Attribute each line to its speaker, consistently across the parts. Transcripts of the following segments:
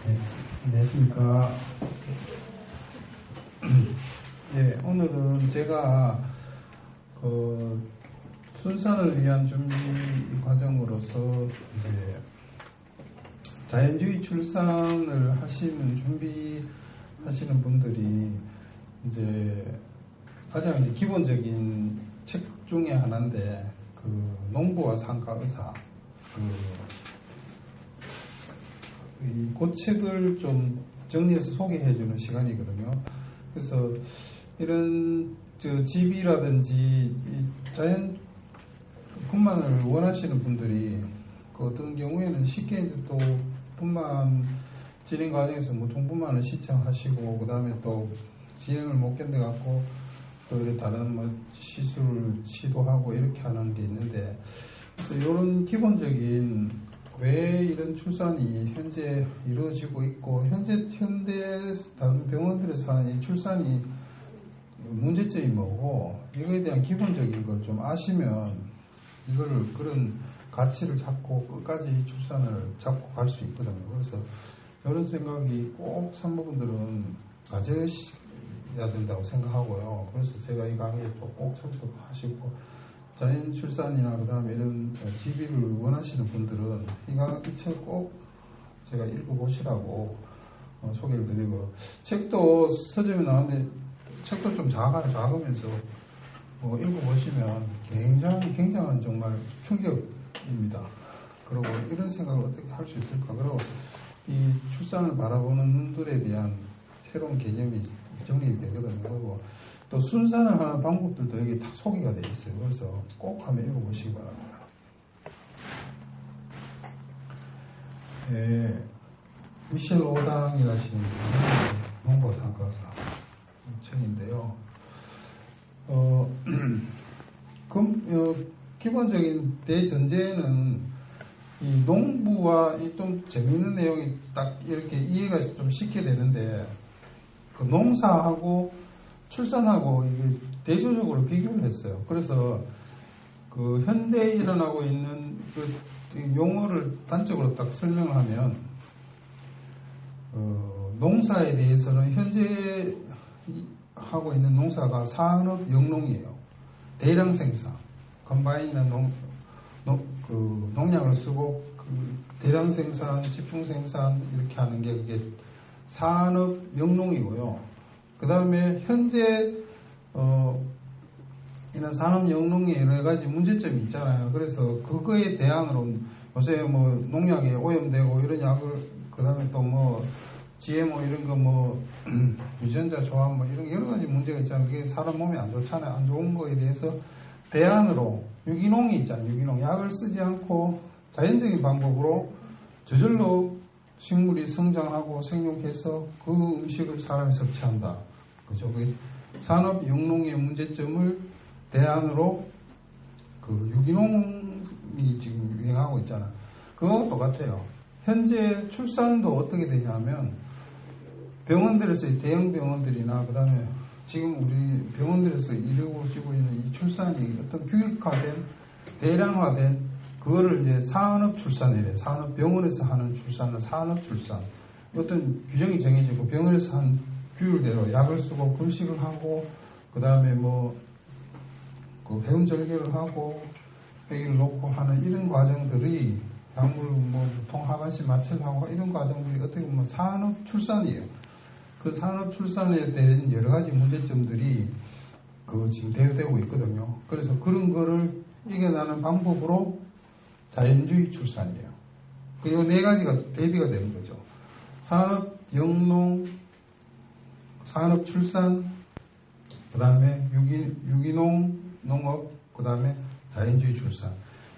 Speaker 1: 네, 안녕하십니까. 예, 오늘은 제가 순산을 위한 준비 과정으로서 이제 자연주의 출산을 준비하시는 분들이 이제 가장 이제 기본적인 책 중에 하나인데 농부와 산과 의사 그 책을 좀 정리해서 소개해주는 시간이거든요. 그래서 이런 집이라든지 자연 분만을 원하시는 분들이 그 어떤 경우에는 쉽게 또 분만 진행 과정에서 무통분만을 신청하시고 그 다음에 또 진행을 못 견뎌갖고 또 다른 시술을 시도하고 이렇게 하는 게 있는데, 그래서 이런 기본적인 왜 이런 출산이 현재 이루어지고 있고 현대 다른 병원들에서 하는 이 출산이 문제점이 뭐고 이거에 대한 기본적인 걸 좀 아시면 이거를 그런 가치를 잡고 끝까지 출산을 잡고 갈 수 있거든요. 그래서 이런 생각이 꼭 산모분들은 가져야 된다고 생각하고요. 그래서 제가 이 강의에 꼭 참석하시고 자연 출산이나 그 다음에 이런 집이를 원하시는 분들은 이 책 꼭 제가 읽어보시라고 소개를 드리고, 책도 서점에 나왔는데 책도 좀 작으면서 읽어보시면 굉장한 정말 충격입니다. 그리고 이런 생각을 어떻게 할 수 있을까? 그리고 이 출산을 바라보는 분들에 대한 새로운 개념이 정리되거든요. 그리고 또 순산을 하는 방법들도 여기 다 소개가 되어 있어요. 그래서 꼭 한번 읽어보시기 바랍니다. 미셸 오당이라시는 분이 농부와 산과 책인데요. 기본적인 대전제는 이 농부와 좀 재미있는 내용이 딱 이렇게 이해가 좀 쉽게 되는데, 그 농사하고 출산하고 이게 대조적으로 비교를 했어요. 그래서 그 현대에 일어나고 있는 그 용어를 단적으로 딱 설명을 하면, 농사에 대해서는 현재 하고 있는 농사가 산업 영농이에요. 대량 생산, 컴바인은 농약을 쓰고 대량 생산, 집중 생산 이렇게 하는 게 그게 산업 영농이고요. 그 다음에 현재 이런 산업 영농에 여러 가지 문제점이 있잖아요. 그래서 그거에 대항으로 요새 농약에 오염되고 이런 약을, 그 다음에 또 GMO 이런 거 유전자 조합 이런 여러 가지 문제가 있잖아요. 그게 사람 몸에 안 좋잖아요. 안 좋은 거에 대해서 대안으로 유기농이 있잖아요. 유기농 약을 쓰지 않고 자연적인 방법으로 저절로 식물이 성장하고 생육해서 그 음식을 사람이 섭취한다. 그죠? 산업 영농의 문제점을 대안으로 그 유기농이 지금 유행하고 있잖아요. 그거와 똑같아요. 현재 출산도 어떻게 되냐면 병원들에서 대형 병원들이나 그 다음에 지금 우리 병원들에서 이루어지고 있는 이 출산이 어떤 규격화된 대량화된 그거를 이제 산업 출산이래. 산업 병원에서 하는 출산은 산업 출산. 어떤 규정이 정해지고 병원에서 한 규율대로 약을 쓰고 금식을 하고 그 다음에 그 회원 절개를 하고 회의를 놓고 하는 이런 과정들이 약물 보통 하반신 마취를 하고 이런 과정들이 어떻게 보면 산업 출산이에요. 그 산업 출산에 대한 여러 가지 문제점들이 지금 대두되고 있거든요. 그래서 그런 거를 이겨나는 방법으로 자연주의 출산이에요. 이 네 가지가 대비가 되는 거죠. 산업 영농, 산업 출산, 그 다음에 유기농 농업, 그 다음에 자연주의 출산.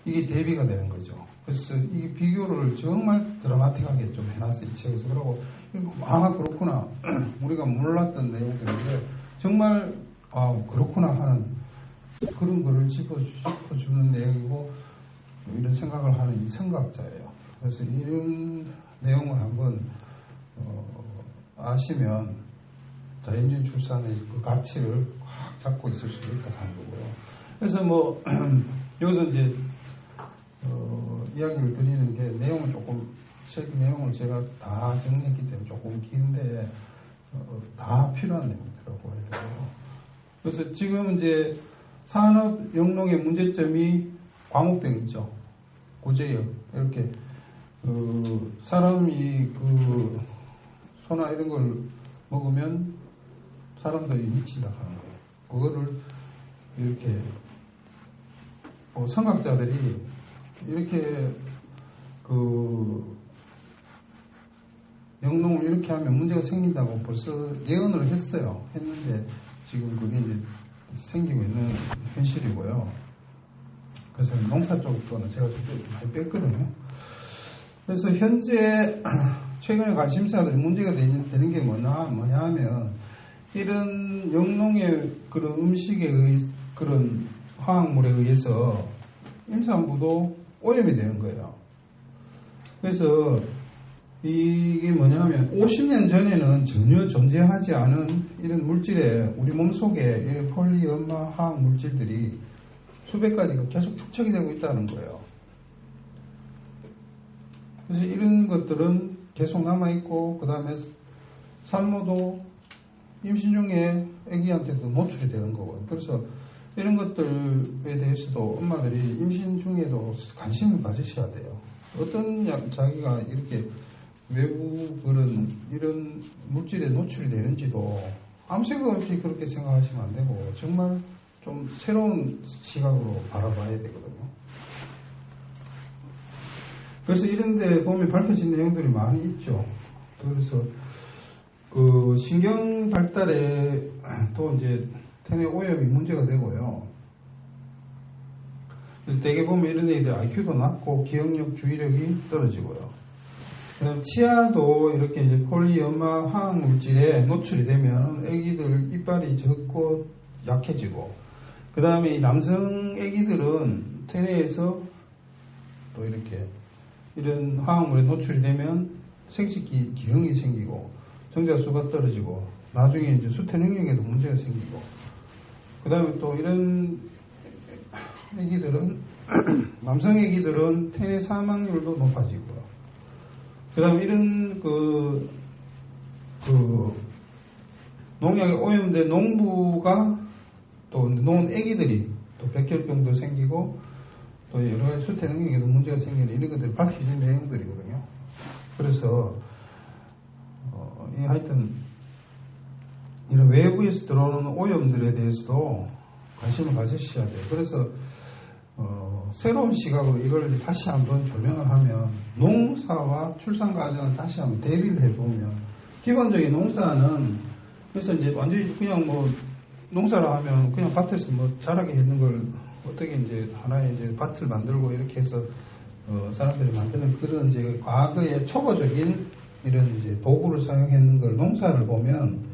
Speaker 1: 이게 대비가 되는 거죠. 그래서 이 비교를 정말 드라마틱하게 좀 해놨어요. 이 책에서. 그러고 그렇구나. 우리가 몰랐던 내용들인데 정말 그렇구나 하는 그런 거를 짚어주는 내용이고 이런 생각을 하는 이 생각자예요. 그래서 이런 내용을 한번 아시면 자연주의 출산의 그 가치를 확 잡고 있을 수 있다 하는 거고요. 그래서 여기서 이제 이야기를 드리는 게 내용은 조금 책 내용을 제가 다 정리했기 때문에 조금 긴데 다 필요한 내용이라고 해야 되고요. 그래서 지금 이제 산업 영농의 문제점이 과목병이죠. 구제역 이렇게 사람이 소나 이런 걸 먹으면 사람들이 미친다 하는 거예요. 그거를 이렇게 선각자들이 이렇게 영농을 이렇게 하면 문제가 생긴다고 벌써 예언을 했는데 지금 그게 이제 생기고 있는 현실이고요. 그래서 농사 쪽 거는 제가 좀 많이 뺐거든요. 그래서 현재 최근에 관심사들이 문제가 되는 게 뭐냐 하면 이런 영농의 그런 음식에 그런 화학물에 의해서 임산부도 오염이 되는 거예요. 그래서 이게 뭐냐면 50년 전에는 전혀 존재하지 않은 이런 물질에 우리 몸속에 폴리엄마 화학 물질들이 수백 가지가 계속 축적이 되고 있다는 거예요. 그래서 이런 것들은 계속 남아있고 그 다음에 산모도 임신 중에 아기한테도 노출이 되는 거고요. 그래서 이런 것들에 대해서도 엄마들이 임신 중에도 관심을 가지셔야 돼요. 어떤 자기가 이렇게 외부 이런 물질에 노출이 되는지도 아무 생각 없이 그렇게 생각하시면 안 되고 정말 좀 새로운 시각으로 바라봐야 되거든요. 그래서 이런 데 보면 밝혀진 내용들이 많이 있죠. 그래서 신경 발달에 또 이제 태뇌 오염이 문제가 되고요. 그래서 대개 보면 이런 애들 IQ도 낮고 기억력, 주의력이 떨어지고요. 그다음 치아도 이렇게 이제 폴리엄마 화학 물질에 노출이 되면 아기들 이빨이 적고 약해지고, 그 다음에 이 남성 아기들은 태뇌에서 또 이렇게 이런 화학물에 노출이 되면 생식기 기형이 생기고 정자수가 떨어지고 나중에 이제 수태 능력에도 문제가 생기고, 그 다음에 또 이런 아기들은 남성 아기들은 태뇌 사망률도 높아지고요. 그 다음에 이런 농약에 오염된 농부가 또 놓은 아기들이 또 백혈병도 생기고 또 여러 가지 수태 능력에도 문제가 생기는 이런 것들이 밝혀진 내용들이거든요. 그래서 하여튼 이런 외부에서 들어오는 오염들에 대해서도 관심을 가지셔야 돼요. 그래서 새로운 시각으로 이걸 다시 한번 조명을 하면 농사와 출산 과정을 다시 한번 대비를 해보면, 기본적인 농사는 그래서 이제 완전히 그냥 농사를 하면 그냥 밭에서 자라게 했는 걸 어떻게 이제 하나의 이제 밭을 만들고 이렇게 해서 사람들이 만드는 그런 이제 과거의 초보적인 이런 이제 도구를 사용했는 걸 농사를 보면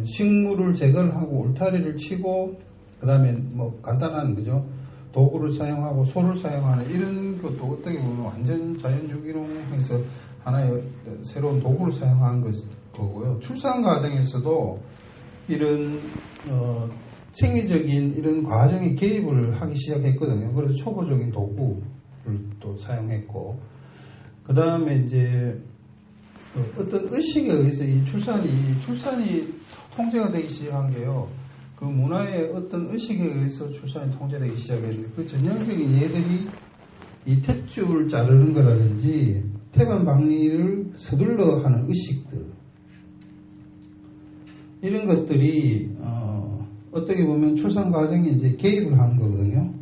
Speaker 1: 식물을 제거를 하고 울타리를 치고 그 다음에 간단한 그죠 도구를 사용하고 소를 사용하는 이런 것도 어떻게 보면 완전 자연유기농에서 하나의 새로운 도구를 사용하는 거고요. 출산 과정에서도 이런 생리적인 이런 과정에 개입을 하기 시작했거든요. 그래서 초보적인 도구를 또 사용했고, 그 다음에 이제 어떤 의식에 의해서 이 출산이 통제가 되기 시작한 게요. 그 문화의 어떤 의식에 의해서 출산이 통제되기 시작했는데, 그 전형적인 예들이 이 탯줄 자르는 거라든지 태반 박리를 서둘러 하는 의식들, 이런 것들이 어떻게 보면 출산 과정에 이제 개입을 하는 거거든요.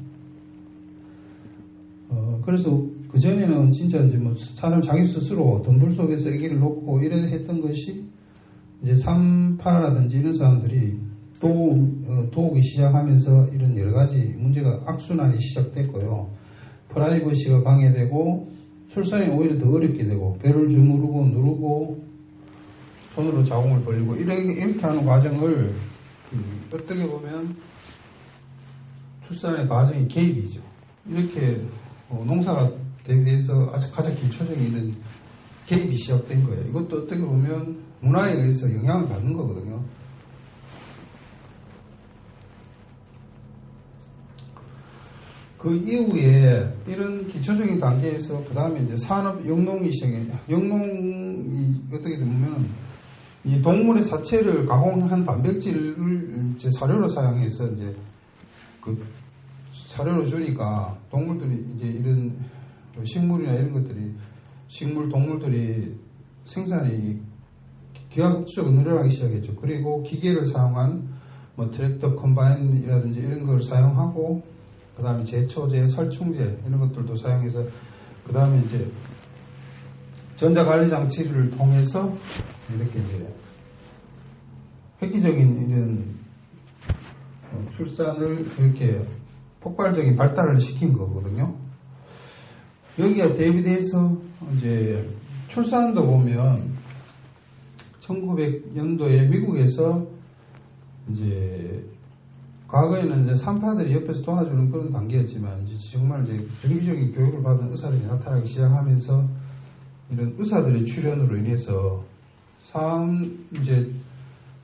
Speaker 1: 그래서 그 전에는 진짜 이제 사람 자기 스스로 덤불 속에서 아기를 놓고 이래 했던 것이 이제 산파라든지 이런 사람들이 도우기 시작하면서 이런 여러 가지 문제가 악순환이 시작됐고요. 프라이버시가 방해되고 출산이 오히려 더 어렵게 되고 배를 주무르고 누르고 손으로 자궁을 벌리고 이렇게 하는 과정을 어떻게 보면 출산의 과정이 개입이죠. 이렇게 농사가 대해서 아주 가장 기초적인 이런 개입이 시작된 거예요. 이것도 어떻게 보면 문화에 의해서 영향을 받는 거거든요. 그 이후에 이런 기초적인 단계에서 그 다음에 이제 산업 영농이 시작해. 영농이 어떻게 보면 이 동물의 사체를 가공한 단백질을 이제 사료로 사용해서 이제 그 사료로 주니까 동물들이 이제 이런 식물이나 이런 것들이 동물들이 생산이 기하급수적으로 늘어나기 시작했죠. 그리고 기계를 사용한 뭐 트랙터 컴바인이라든지 이런 걸 사용하고 그 다음에 제초제, 살충제 이런 것들도 사용해서 그 다음에 이제 전자관리 장치를 통해서 이렇게 이제 획기적인 이런 출산을 이렇게 폭발적인 발달을 시킨 거거든요. 여기에 대비돼서 이제 출산도 보면 1900년도에 미국에서 이제 과거에는 이제 산파들이 옆에서 도와주는 그런 단계였지만 이제 정말 이제 정기적인 교육을 받은 의사들이 나타나기 시작하면서 이런 의사들의 출연으로 인해서 이제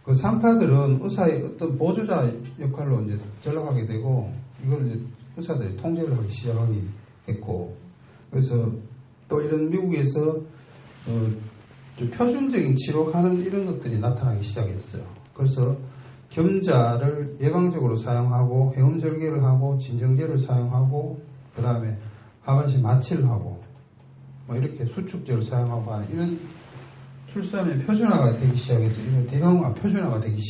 Speaker 1: 그 산파들은 의사의 어떤 보조자 역할로 이제 전락하게 되고 이걸 이제 의사들이 통제를 하기 시작하게 했고 그래서 또 이런 미국에서 좀 표준적인 치료하는 이런 것들이 나타나기 시작했어요. 그래서 겸자를 예방적으로 사용하고 해음절개를 하고 진정제를 사용하고 그 다음에 하반신 마취를 하고 뭐 이렇게 수축제를 사용하고 하는 이런 출산의 표준화가 되기 시작했죠. 이런 대형화 표준화가 되기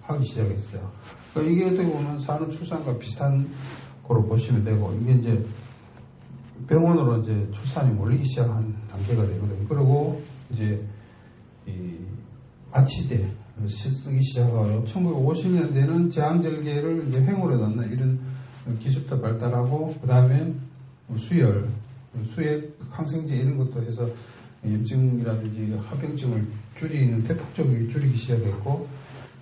Speaker 1: 하기 시작했어요. 그러니까 이게 어떻게 보면 산후 출산과 비슷한 거로 보시면 되고 이게 이제 병원으로 이제 출산이 몰리기 시작한 단계가 되거든요. 그리고 이제 이 마취제 쓰기 시작하고 1950년대는 제왕절개를 이제 횡으로 넣는 이런 기술도 발달하고 그 다음에 수혈, 항생제 이런 것도 해서 염증이라든지 합병증을 줄이는 대폭적으로 줄이기 시작했고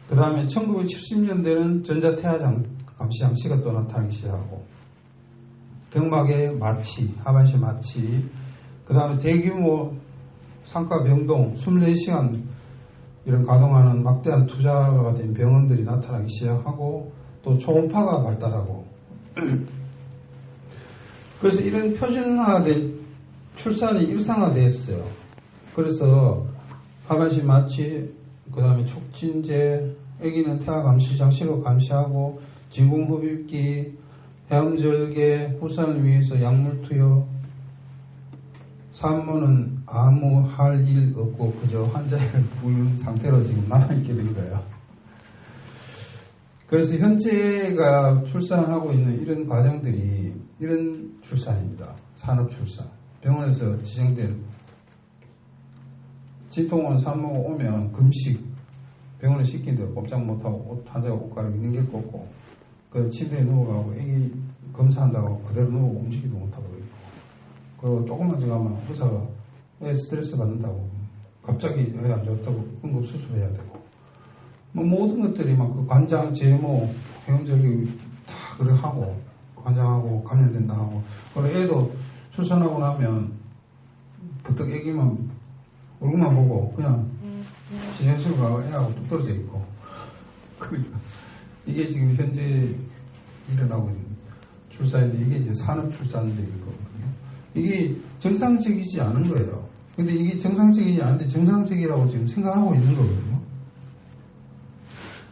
Speaker 1: 그 다음에 1970년대는 전자태아 감시 장치가 또 나타나기 시작하고 병막의 마취, 하반신 마취 그 다음에 대규모 상가 병동 24시간 이런 가동하는 막대한 투자가 된 병원들이 나타나기 시작하고 또 초음파가 발달하고 그래서 이런 표준화된 출산이 일상화되었어요. 그래서 하반신 마취, 그 다음에 촉진제, 아기는 태아 감시 장치로 감시하고 진공흡입기, 해음절개, 후산을 위해서 약물 투여, 산모는 아무 할 일 없고 그저 환자를 부는 상태로 지금 남아있게 된 거예요. 그래서 현재가 출산하고 있는 이런 과정들이 이런 출산입니다. 산업 출산. 병원에서 지정된 진통원 산모가 오면 금식, 병원에 시킨 대로 꼼짝 못하고 환자가 옷 갈아입고 넘길 거 없고 그 침대에 누워가고 애기 검사한다고 그대로 누우고 움직이도 못하고 있고 그리고 조금만 지나면 의사가 애 스트레스 받는다고 갑자기 애 안 좋다고 응급수술해야 되고 뭐 모든 것들이 막 그 관장, 제모, 해운절기 다 그래 하고 관장하고 감염된다 하고 그리고 애도 출산하고 나면 부쩍 애기만 얼굴만 보고 그냥 지정실로 가고 애하고 뚝 떨어져 있고 그러니까 이게 지금 현재 일어나고 있는 출산인데 이게 이제 산업 출산적인 거거든요. 이게 정상적이지 않은 거예요. 근데 이게 정상적이지 않은데 정상적이라고 지금 생각하고 있는 거거든요.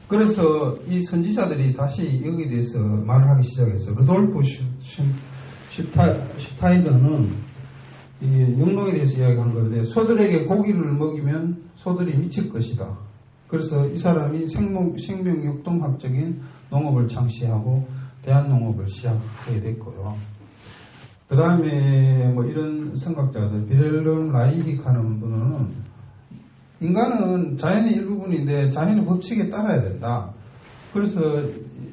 Speaker 1: 그래서 이 선지자들이 다시 여기에 대해서 말을 하기 시작했어요. 루돌프 슈타이더는 이 영농에 대해서 이야기한 건데 소들에게 고기를 먹이면 소들이 미칠 것이다. 그래서 이 사람이 생명육동학적인 농업을 창시하고 대한농업을 시작하게 됐고요. 그 다음에 뭐 이런 생각자들 비렐름 라이빅 하는 분은 인간은 자연의 일부분인데 자연의 법칙에 따라야 된다. 그래서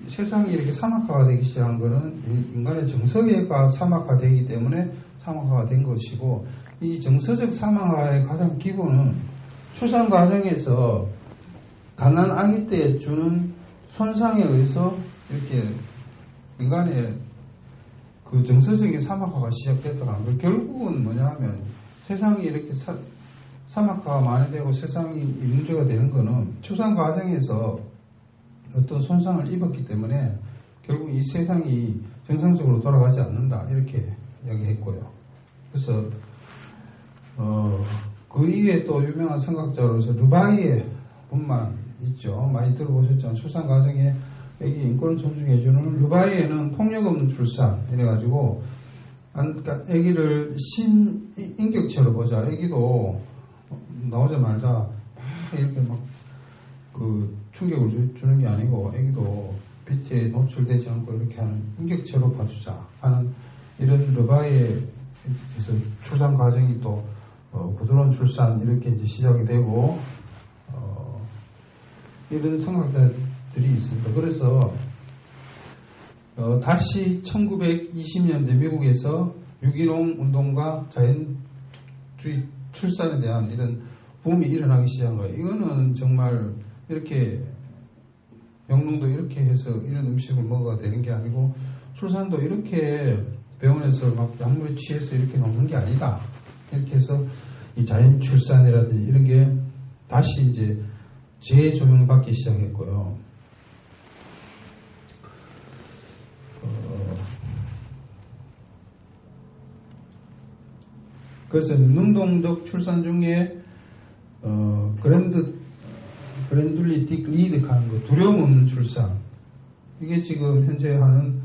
Speaker 1: 세상이 이렇게 사막화가 되기 시작한 것은 인간의 정서가 사막화되기 때문에 사막화가 된 것이고 이 정서적 사막화의 가장 기본은 출산 과정에서 갓난 아기 때 주는 손상에 의해서 이렇게 인간의 그 정서적인 사막화가 시작됐더라는 거. 결국은 뭐냐 하면 세상이 이렇게 사막화가 많이 되고 세상이 문제가 되는 거는 출산 과정에서 어떤 손상을 입었기 때문에 결국 이 세상이 정상적으로 돌아가지 않는다 이렇게 이야기했고요. 그래서 그 이외에 또 유명한 성학자로서 르바이의 분만 있죠. 많이 들어보셨죠. 출산 과정에 아기 인권을 존중해주는 르바이에는 폭력 없는 출산 이래가지고 그러니까 아기를 인격체로 보자. 아기도 나오자마자 이렇게 막 그 충격을 주는 게 아니고 아기도 빛에 노출되지 않고 이렇게 하는 인격체로 봐주자 하는 이런 르바이에서 출산 과정이 또 부드러운 출산 이렇게 이제 시작이 되고 이런 성학자들이 있습니다. 그래서 다시 1920년대 미국에서 유기농 운동과 자연주의 출산에 대한 이런 붐이 일어나기 시작한 거예요. 이거는 정말 이렇게 영농도 이렇게 해서 이런 음식을 먹어야 되는 게 아니고 출산도 이렇게 병원에서 막 약물에 취해서 이렇게 먹는 게 아니다. 이렇게 해서 이 자연 출산이라든지 이런 게 다시 이제 재조명받기 시작했고요. 그래서 능동적 출산 중에 그랜둘리 딕 리드가 하는 거 두려움 없는 출산 이게 지금 현재 하는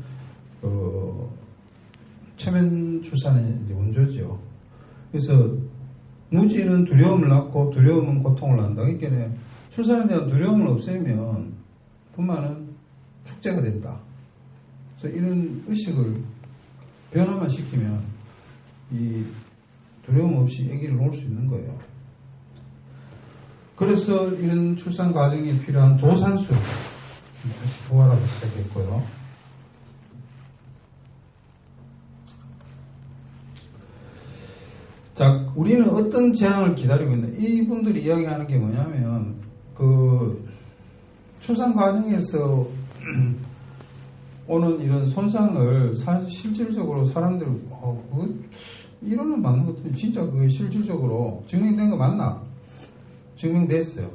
Speaker 1: 체면 출산의 이제 원조죠. 그래서 무지는 두려움을 낳고 두려움은 고통을 낳는다. 그러니까 출산에 대한 두려움을 없애면 분만은 축제가 된다. 그래서 이런 의식을 변화만 시키면 이 두려움 없이 아기를 놓을 수 있는 거예요. 그래서 이런 출산 과정에 필요한 조산수 다시 부활하기 시작했고요. 자, 우리는 어떤 재앙을 기다리고 있나? 이분들이 이야기하는 게 뭐냐면 그 출산 과정에서 오는 이런 손상을 사실 실질적으로 사람들 이론은 맞는 것도 진짜 그게 실질적으로 증명된 거 맞나? 증명됐어요.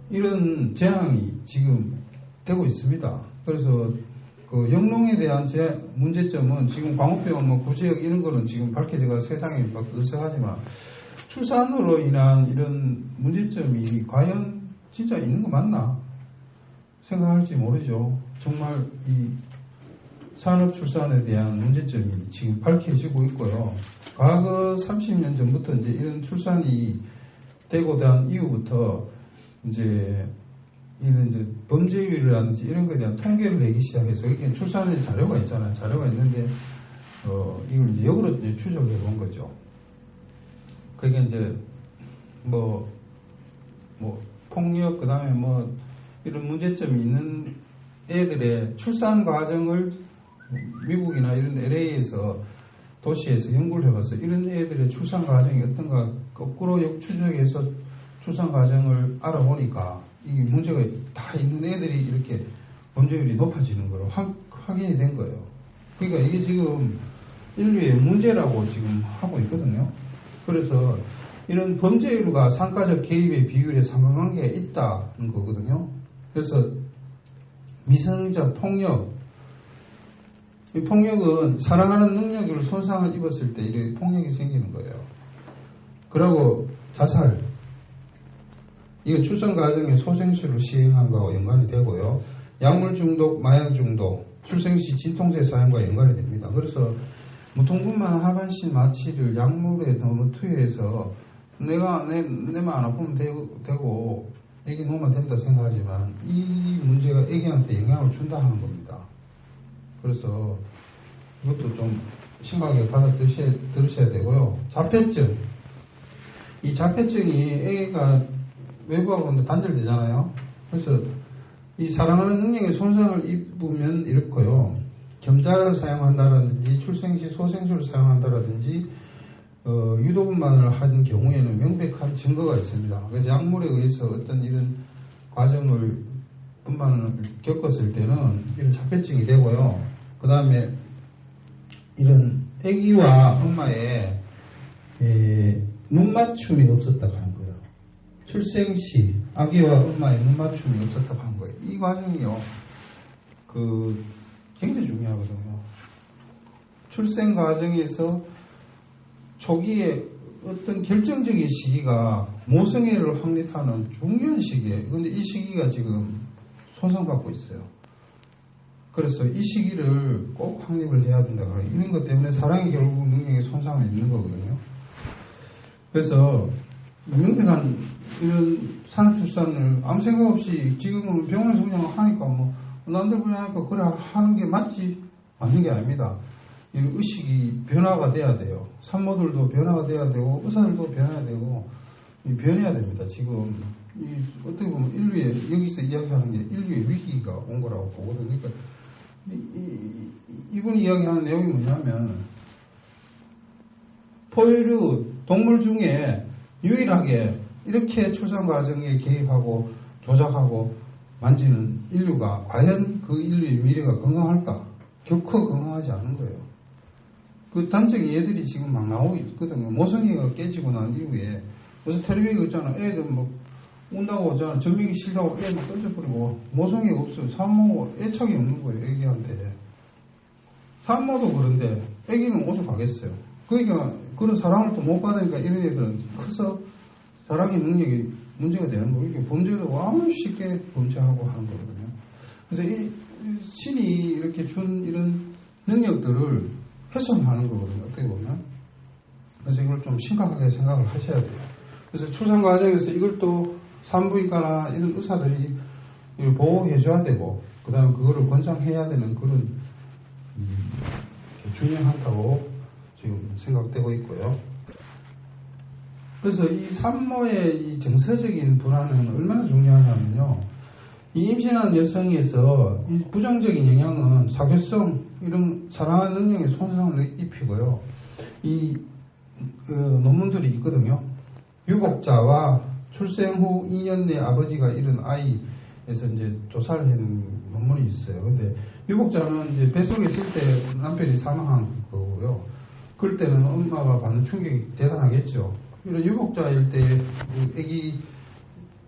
Speaker 1: 이런 재앙이 지금 되고 있습니다. 그래서 그 영농에 대한 문제점은 지금 광우병, 뭐 구제역 이런 거는 지금 밝혀져가 세상에 막 뜨뜻하지만 출산으로 인한 이런 문제점이 과연 진짜 있는 거 맞나? 생각할지 모르죠. 정말 이 산업 출산에 대한 문제점이 지금 밝혀지고 있고요. 과거 30년 전부터 이제 이런 출산이 되고 난 이후부터 이제 이런 이제 범죄율이라든지 이런 거에 대한 통계를 내기 시작해서 이게 출산의 자료가 있잖아요. 자료가 있는데 이걸 이제 역으로 이제 추적해 본 거죠. 그게 이제 뭐 폭력 그다음에 뭐 이런 문제점이 있는 애들의 출산 과정을 미국이나 이런 LA에서 도시에서 연구를 해봤어요. 이런 애들의 출산 과정이 어떤가 거꾸로 역추적해서 출산 과정을 알아보니까 이 문제가 다 있는 애들이 이렇게 범죄율이 높아지는 거로 확인이 된 거예요. 그러니까 이게 지금 인류의 문제라고 지금 하고 있거든요. 그래서 이런 범죄율과 상가적 개입의 비율에 상관관계가 있다는 거거든요. 그래서 미성년자 폭력, 이 폭력은 사랑하는 능력을 손상을 입었을 때 이렇게 폭력이 생기는 거예요. 그리고 자살, 이건 출산 과정에 소생술을 시행한 거와 연관이 되고요. 약물 중독, 마약 중독, 출생 시 진통제 사용과 연관이 됩니다. 그래서 무통분만 하반신 마취를 약물에 너무 투여해서 내가 내만 안 아프면 되고 애기 놓으면 된다 생각하지만 이 문제가 애기한테 영향을 준다 하는 겁니다. 그래서 이것도 좀 심하게 받아들으셔야 되고요. 자폐증. 이 자폐증이 애가 외부하고 단절되잖아요. 그래서 이 사랑하는 능력에 손상을 입으면 이렇고요. 겸자를 사용한다라든지 출생 시 소생술을 사용한다라든지 유도분만을 한 경우에는 명백한 증거가 있습니다. 그래서 약물에 의해서 어떤 이런 과정을 분만을 겪었을 때는 이런 자폐증이 되고요. 그 다음에 이런 아기와 엄마의 눈맞춤이 없었다고 하는 거예요. 출생 시 아기와 엄마의 눈맞춤이 없었다고 하는 거예요. 이 과정이요. 그 굉장히 중요하거든요. 출생 과정에서 초기에 어떤 결정적인 시기가 모성애를 확립하는 중요한 시기예요. 그런데 이 시기가 지금 손상받고 있어요. 그래서 이 시기를 꼭 확립을 해야 된다. 이런 것 때문에 사랑이 결국 능력에 손상을 입는 거거든요. 그래서 명백한 이런 산후출산을 아무 생각 없이 지금은 병원에서 그냥 하니까 뭐 남들 그냥 하니까 그래 하는 게 맞지? 맞는 게 아닙니다. 이런 의식이 변화가 돼야 돼요. 산모들도 변화가 돼야 되고 의사들도 변해야 되고 변해야 됩니다. 지금 어떻게 보면 인류의 여기서 이야기하는 게 인류의 위기가 온 거라고 보거든요. 그러니까 이분이 이야기하는 내용이 뭐냐면 포유류 동물 중에 유일하게 이렇게 출산 과정에 개입하고 조작하고 만지는 인류가 과연 그 인류의 미래가 건강할까? 결코 건강하지 않은 거예요. 그 단적인 얘들이 지금 막 나오고 있거든요. 모성애가 깨지고 난 이후에 그래서 텔레비전 있잖아. 애들 뭐 온다고 하잖아. 전미기 싫다고 애 막 던져버리고 모성애가 없어요. 산모 애착이 없는 거예요. 애기한테. 산모도 그런데 애기는 어디서 가겠어요. 그러니까 그런 사랑을 또 못 받으니까 이런 애들은 커서 사랑의 능력이 문제가 되는 거예요. 이게 범죄도 아무 쉽게 범죄하고 하는 거거든요. 그래서 이 신이 이렇게 준 이런 능력들을 훼손하는 거거든요. 어떻게 보면. 그래서 이걸 좀 심각하게 생각을 하셔야 돼요. 그래서 출산 과정에서 이걸 또 산부인과나 이런 의사들이 이걸 보호해줘야 되고, 그 다음에 그거를 권장해야 되는 그런 중요하다고 지금 생각되고 있고요. 그래서 이 산모의 이 정서적인 불안은 얼마나 중요하냐면요. 이 임신한 여성에서 이 부정적인 영향은 사교성, 이런 사랑하는 능력에 손상을 입히고요. 이 논문들이 있거든요. 유복자와 출생 후 2년 내 아버지가 잃은 아이에서 이제 조사를 해놓은 논문이 있어요. 근데 유복자는 이제 뱃속에 있을 때 남편이 사망한 거고요. 그럴 때는 엄마가 받는 충격이 대단하겠죠. 이런 유복자일 때 그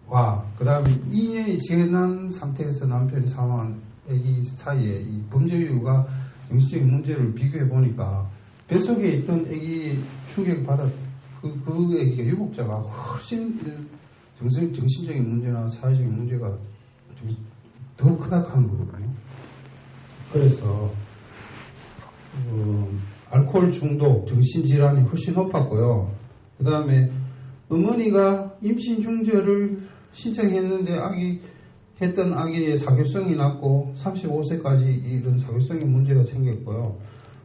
Speaker 1: 아기와 그 다음에 2년이 지난 상태에서 남편이 사망한 아기 사이에 이 범죄 이유가 정신적인 문제를 비교해 보니까 뱃속에 있던 아기 충격을 받았 그 아기가 유복자가 훨씬 정신적인 문제나 사회적인 문제가 더 크다 하는 거거든요. 그래서 알코올 중독, 정신질환이 훨씬 높았고요. 그 다음에 어머니가 임신 중절을 신청했는데 했던 아기의 사교성이 낮고 35세까지 이런 사교성의 문제가 생겼고요.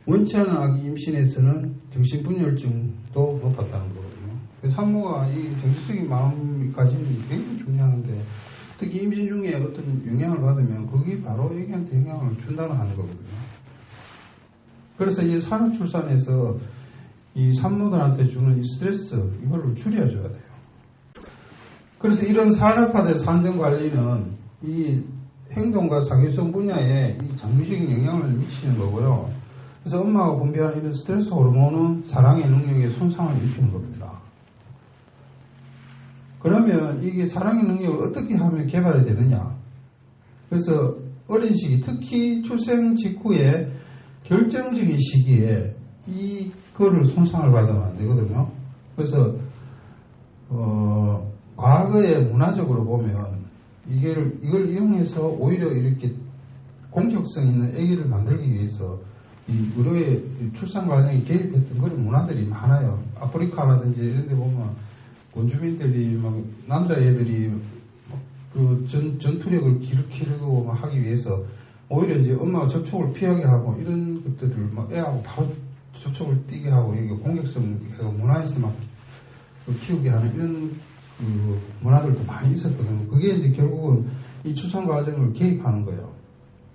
Speaker 1: 원치 않은 아기 임신에서는 정신분열증도 높았다는 거거든요. 그래서 산모가 이 정신적인 마음가짐이 굉장히 중요한데 특히 임신 중에 어떤 영향을 받으면 그게 바로 애기한테 영향을 준다는 하는 거거든요. 그래서 이 산후출산에서 이 산모들한테 주는 이 스트레스 이걸 줄여줘야 돼요. 그래서 이런 산업화된 산정관리는 이 행동과 사교성 분야에 이 장기적인 영향을 미치는 거고요. 그래서 엄마가 분비하는 이런 스트레스 호르몬은 사랑의 능력에 손상을 입히는 겁니다. 그러면 이게 사랑의 능력을 어떻게 하면 개발이 되느냐? 그래서 어린 시기, 특히 출생 직후에 결정적인 시기에 이거를 손상을 받으면 안 되거든요. 그래서 과거에 문화적으로 보면 이걸 이용해서 오히려 이렇게 공격성 있는 아기를 만들기 위해서 이 의료의 출산 과정에 개입했던 그런 문화들이 많아요. 아프리카라든지 이런 데 보면 원주민들이 막 남자애들이 그 전투력을 기르고 막 하기 위해서 오히려 이제 엄마가 접촉을 피하게 하고 이런 것들을 막 애하고 바로 접촉을 띄게 하고 이게 공격성 문화에서 막 키우게 하는 이런 그 문화들도 많이 있었거든요. 그게 이제 결국은 이 출산 과정을 개입하는 거예요.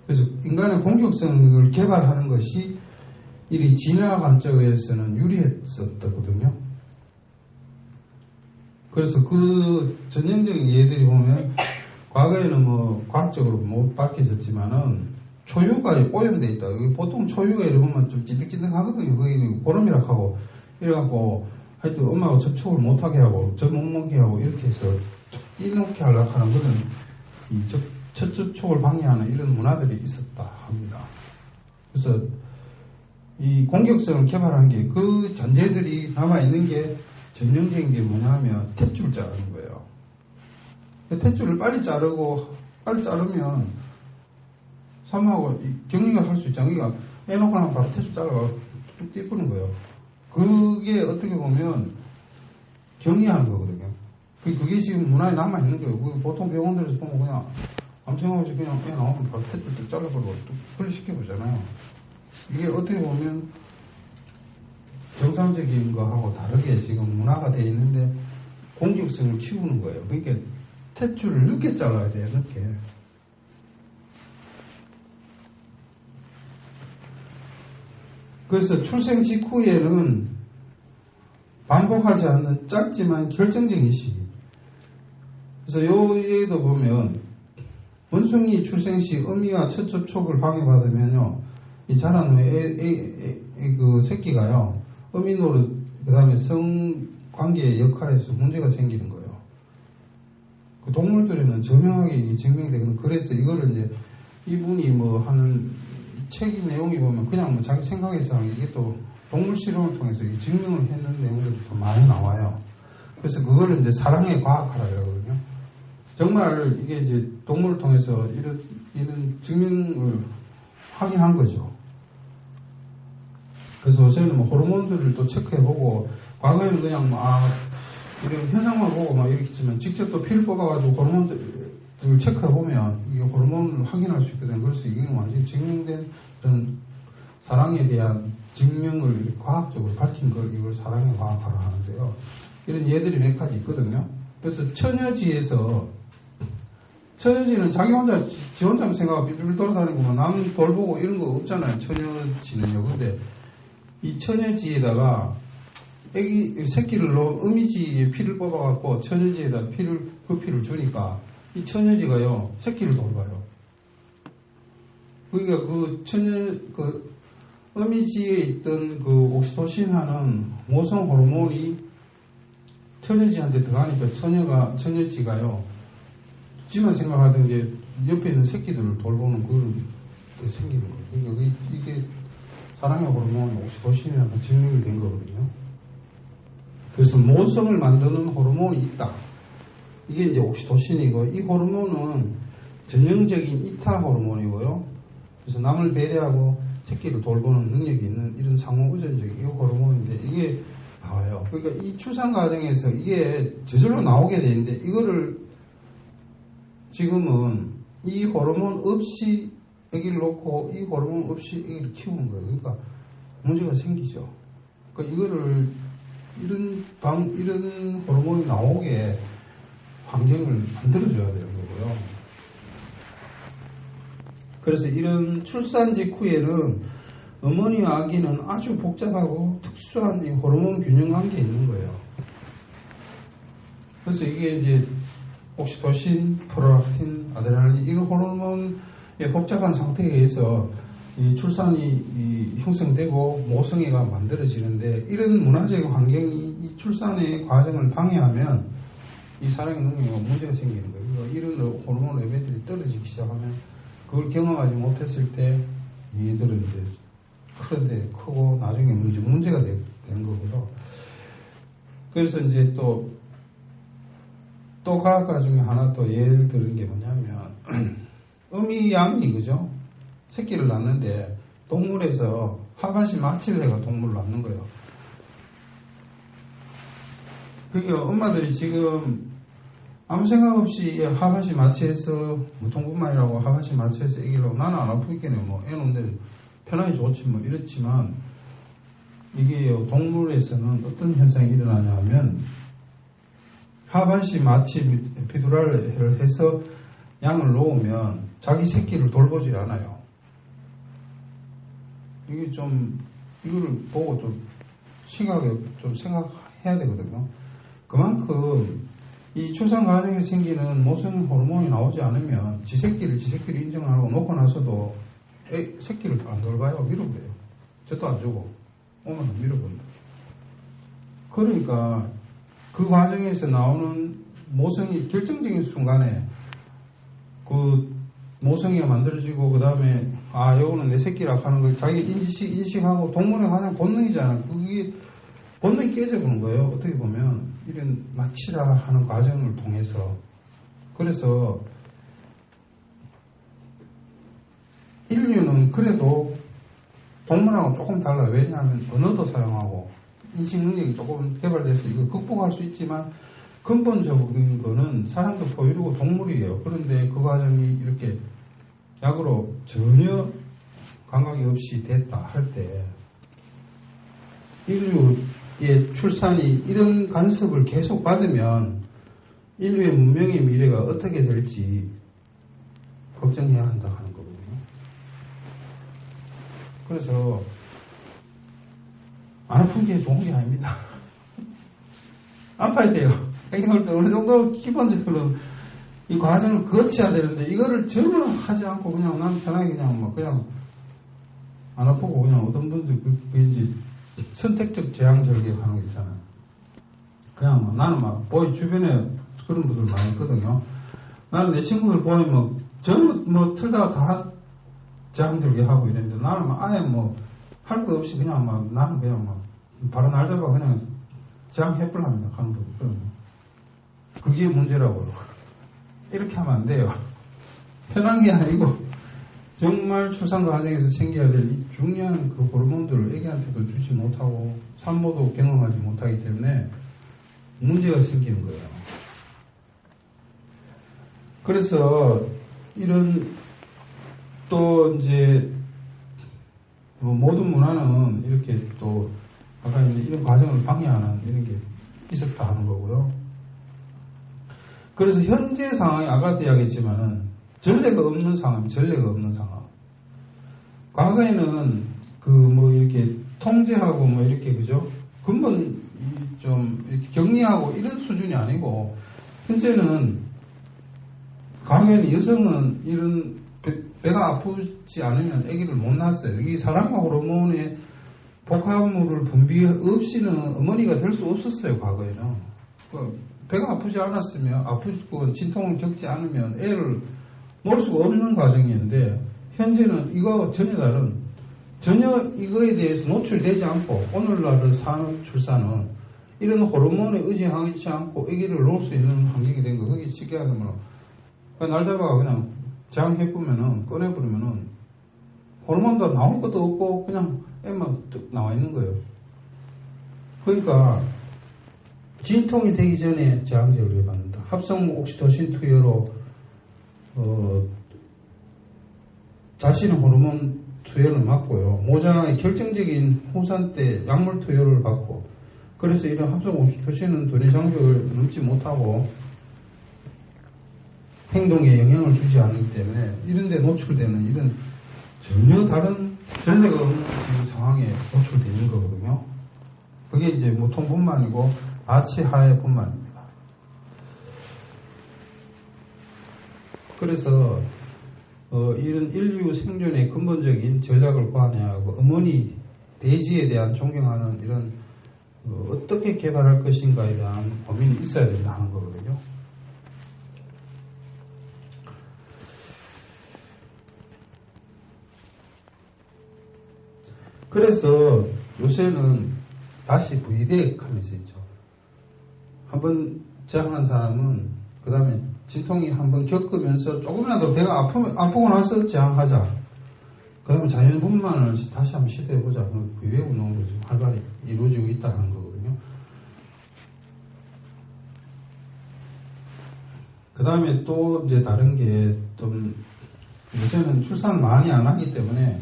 Speaker 1: 그래서 인간의 공격성을 개발하는 것이 이 진화 관점에서는 유리했었거든요. 그래서 그 전형적인 예들이 보면 과거에는 뭐 과학적으로 못 밝혀졌지만은 초유가 오염돼 있다. 보통 초유가 이러면 좀 찐득찐득하거든요. 그게 보름이라 하고 이래갖고 하여튼 엄마가 접촉을 못하게 하고 저 못 먹게 하고 이렇게 해서 이놓게 하려고 하는 것은 첫 접촉을 방해하는 이런 문화들이 있었다 합니다. 그래서 이 공격성을 개발한 게 그 잔재들이 남아있는 게 전형적인 게 뭐냐면 탯줄 자르는 거예요. 탯줄을 빨리 자르면 사람하고 격리가 할 수 있잖아요. 그러니까 해놓고 나면 바로 탯줄 잘라가 뚝 띄꾸는 거예요. 그게 어떻게 보면 격리하는 거거든요. 그게 지금 문화에 남아있는 거예요. 보통 병원들에서 보면 그냥 아무 생각 없이 그냥 애 나오면 바로 탯줄 뚝 잘라버리고 뚝 분리시켜보잖아요. 이게 어떻게 보면 정상적인 거하고 다르게 지금 문화가 되어 있는데 공격성을 키우는 거예요. 그러니까 탯줄을 늦게 잘라야 돼요. 늦게. 그래서 출생 직후에는 반복하지 않는 짧지만 결정적인 시기. 그래서 여기도 보면 원숭이 출생 시 어미와 첫 접촉을 방해받으면요, 이 자란 후에 그 새끼가요, 어미 노릇, 그 다음에 성관계의 역할에서 문제가 생기는 거예요. 그 동물들에는 저명하게 증명되는, 그래서 이거를 이제 이분이 뭐 하는 책 내용이 보면 그냥 뭐 자기 생각에서 이게 또 동물 실험을 통해서 증명을 했는 내용들이 더 많이 나와요. 그래서 그거를 이제 사랑의 과학화라고 그러거든요. 정말 이게 이제 동물을 통해서 이런 증명을 확인한 거죠. 그래서 저희는 뭐 호르몬들을 또 체크해보고, 과거에는 그냥 뭐, 이런 현상만 보고 막 이렇게 했지만, 직접 또 피를 뽑아가지고 호르몬들을 체크해보면, 이게 호르몬을 확인할 수 있거든요. 그래서 이게 완전히 증명된 그런 사랑에 대한 증명을 이렇게 과학적으로 밝힌 걸, 이걸 사랑의 과학화라 하는데요. 이런 예들이 몇 가지 있거든요. 그래서 처녀지는 자기 혼자, 지 혼자 생각하고 삐삐 돌아다니고, 뭐 남 돌보고 이런 거 없잖아요. 처녀지는요. 근데 이 처녀지에다가 새끼를 넣은 어미지에 피를 뽑아갖고 처녀지에다 그 피를 주니까 이 처녀지가요, 새끼를 돌봐요. 그러니까 어미지에 있던 그 옥시토신 하는 모성 호르몬이 처녀지한테 들어가니까 처녀지가요, 지만 생각하던 게 옆에 있는 새끼들을 돌보는 게 생기는 거예요. 그러니까 이게 사랑의 호르몬이 옥시토신이라고 증명이 된 거거든요. 그래서 모성을 만드는 호르몬이 있다. 이게 이제 옥시토신이고, 이 호르몬은 전형적인 이타 호르몬이고요. 그래서 남을 배려하고 새끼를 돌보는 능력이 있는 이런 상호의존적인 이 호르몬인데, 이게 나와요. 그러니까 이 출산 과정에서 이게 저절로 나오게 되는데, 이거를 지금은 이 호르몬 없이 아기를 놓고 이 호르몬 없이 아기를 키우는 거예요. 그러니까 문제가 생기죠. 그러니까 이거를 이런 호르몬이 나오게 환경을 만들어줘야 되는 거고요. 그래서 이런 출산 직후에는 어머니와 아기는 아주 복잡하고 특수한 이 호르몬 균형 관계에 있는 거예요. 그래서 이게 이제 옥시토신, 프롤락틴, 아드레날린 이런 호르몬의 복잡한 상태에 의해서 이 출산이 형성되고 모성애가 만들어지는데, 이런 문화적 환경이 이 출산의 과정을 방해하면 이 사랑의 능력에 문제가 생기는 거예요. 이런 호르몬 레벨들이 떨어지기 시작하면 그걸 경험하지 못했을 때 얘들은 이제 그런데 크고 나중에 문제가 되는 거고요. 그래서 이제 또 과학과 중에 하나 또 예를 들은 게 뭐냐면, 어미양이, 그죠? 새끼를 낳는데, 동물에서 하반신 마취를 해가 동물을 낳는 거예요. 그러니까 엄마들이 지금 아무 생각 없이 하반신 마취해서, 무통분만이라고 하반신 마취해서 애기를 낳고, 나는 안 아프겠네요. 뭐, 애 놓는데 편하게 좋지, 뭐, 이렇지만, 이게 동물에서는 어떤 현상이 일어나냐 하면, 하반신 마취 에피두랄을 해서 양을 놓으면 자기 새끼를 돌보질 않아요. 이거를 보고 좀 심각하게 좀 생각해야 되거든요. 그만큼 이 출산 과정에 생기는 모성 호르몬이 나오지 않으면 지 새끼를 인정하고 놓고 나서도 새끼를 안 돌봐요. 밀어버려요. 젖도 안 주고 오면 밀어버린다. 그러니까 그 과정에서 나오는 모성이 결정적인 순간에 그 모성이가 만들어지고 그 다음에 아, 요거는 내 새끼라 하는 걸 자기 인식하고 동물의 가장 본능이잖아. 그게 본능이 깨져보는 거예요. 어떻게 보면 이런 마취라 하는 과정을 통해서. 그래서 인류는 그래도 동물하고 조금 달라요. 왜냐하면 언어도 사용하고 인식 능력이 조금 개발돼서 이걸 극복할 수 있지만 근본적인 거는 사람도 포유류고 동물이에요. 그런데 그 과정이 이렇게 약으로 전혀 감각이 없이 됐다 할 때 인류의 출산이 이런 간섭을 계속 받으면 인류의 문명의 미래가 어떻게 될지 걱정해야 한다 하는 거거든요. 그래서 안 아픈 게 좋은 게 아닙니다. 아파야 돼요. 애기 나올 때 어느 정도 기본적으로 이 과정을 거쳐야 되는데 이거를 전혀 하지 않고 그냥 난 편하게 그냥 안 아프고 그냥 어떤 분들 그게 이제 선택적 제왕 절개하는 거 있잖아요. 그냥 나는 보이 주변에 그런 분들 많이 있거든요. 나는 내 친구들 보이면 전부 틀다가 다 제왕 절개하고 이랬는데 나는 아예 할 거 없이 그냥 나는 그냥 바로 날 잡아 그냥 제왕 해불랍니다 하는 분들 있거든요. 그게 문제라고. 이렇게 하면 안 돼요. 편한 게 아니고 정말 출산 과정에서 챙겨야 될 이 중요한 그 호르몬들을 애기한테도 주지 못하고 산모도 경험하지 못하기 때문에 문제가 생기는 거예요. 그래서 이런 또 이제 모든 문화는 이렇게 또 아까 이런 과정을 방해하는 이런 게 있었다 하는 거고요. 그래서 현재 상황이 아까도 이야기했지만은 전례가 없는 상황, 전례가 없는 상황. 과거에는 이렇게 통제하고 이렇게 그죠? 근본 좀 이렇게 격리하고 이런 수준이 아니고 현재는 과거에는 여성은 이런 배가 아프지 않으면 아기를 못 낳았어요. 이 사랑과 호르몬의 복합물을 분비 없이는 어머니가 될 수 없었어요. 과거에는. 배가 아프지 않았으면 아프고 진통을 겪지 않으면 애를 놓을 수가 없는 과정이었는데 현재는 이거와 전혀 다른 전혀 이거에 대해서 노출되지 않고 오늘날의 산업 출산은 이런 호르몬에 의지하지 않고 아기를 놓을 수 있는 환경이 된 거. 그게 쉽게 하면 날 잡아가 그냥 제왕해보면은 꺼내버리면은 호르몬도 나올 것도 없고 그냥 애만 뚝 나와 있는 거예요. 그러니까 진통이 되기 전에 제왕제를 받는다. 합성 옥시토신 투여로 자신의 호르몬 투여를 막고요. 모장의 결정적인 후산 때 약물 투여를 받고 그래서 이런 합성 옥시토신은 두뇌 장벽을 넘지 못하고 행동에 영향을 주지 않기 때문에 이런 데 노출되는 이런 전혀 다른 전례가 없는 상황에 노출되는 거거든요. 그게 이제 무통뿐만 아니고 아치하해뿐만입니다. 그래서 이런 인류 생존의 근본적인 전략을 관여하고 어머니 대지에 대한 존경하는 이런 어떻게 개발할 것인가에 대한 고민이 있어야 된다는 거거든요. 그래서 요새는 다시 V대획 하면서 있죠. 한번 제왕한 사람은 그 다음에 진통이 한번 겪으면서 조금이라도 배가 아프고 나서 제왕하자. 그 다음에 자연분만을 다시 한번 시도해보자. V대획 운동도 지금 활발히 이루어지고 있다는 거거든요. 그 다음에 또 이제 다른 게 좀 요새는 출산을 많이 안 하기 때문에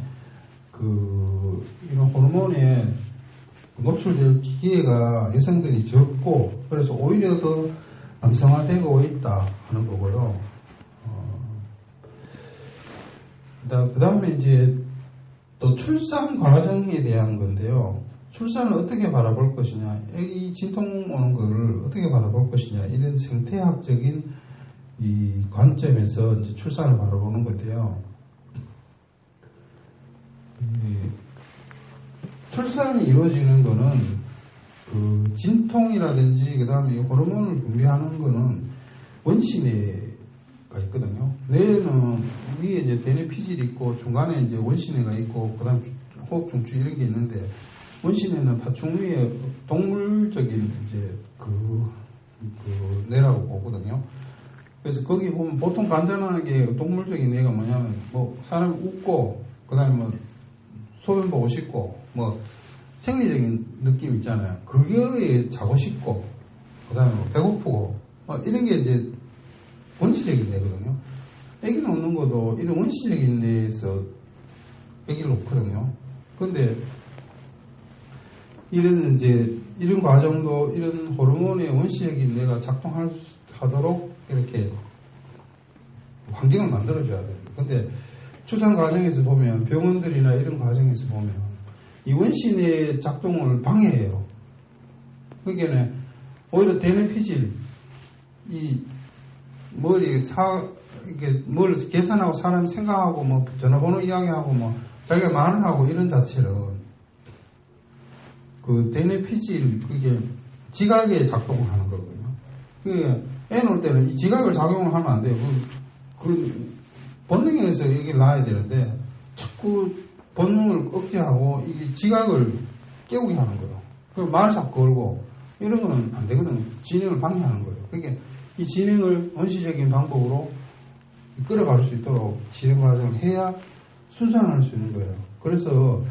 Speaker 1: 이런 호르몬에 노출될 기회가 여성들이 적고 그래서 오히려 더 남성화되고 있다 하는 거고요. 그 다음에 이제 또 출산 과정에 대한 건데요. 출산을 어떻게 바라볼 것이냐, 애기 진통 오는 거를 어떻게 바라볼 것이냐, 이런 생태학적인 이 관점에서 이제 출산을 바라보는 건데요. 출산이 이루어지는 거는 진통이라든지 그 다음에 호르몬을 분비하는 거는 원심의 있거든요. 뇌는 위에 이제 대뇌 피질이 있고 중간에 이제 원심뇌가 있고 그다음 호흡 중추 이런 게 있는데 원심뇌는 파충 위에 동물적인 이제 그 뇌라고 보거든요. 그래서 거기 보면 보통 간단하게 동물적인 뇌가 뭐냐면 뭐 사람 웃고 그다음에 뭐 소변 보고 싶고 뭐 생리적인 느낌 있잖아요. 그게 자고 싶고 그다음에 뭐 배고프고 뭐 이런 게 이제 원시적인 뇌거든요. 애기 놓는 것도 이런 원시적인 뇌에서 애기를 놓거든요. 근데 이런 과정도 이런 호르몬의 원시적인 뇌가 작동하도록 이렇게 환경을 만들어줘야 됩니다. 근데 출산 과정에서 보면 병원들이나 이런 과정에서 보면 이 원시뇌 작동을 방해해요. 그러니까 오히려 대뇌 피질, 이게 뭘 계산하고 사람 생각하고 뭐 전화번호 이야기하고 뭐 자기가 말을 하고 이런 자체는 그 대뇌 피질 그게 지각에 작동을 하는 거거든요. 그게 애 놓을 때는 이 지각을 작용을 하면 안 돼요. 그 본능에서 얘기를 놔야 되는데 자꾸 본능을 억제하고 이게 지각을 깨우게 하는 거예요. 그 말을 자꾸 걸고 이런 거는 안 되거든요. 진행을 방해하는 거예요. 그러니까 이 진행을 원시적인 방법으로 끌어갈 수 있도록 진행 과정을 해야 순산을 할 수 있는 거예요. 그래서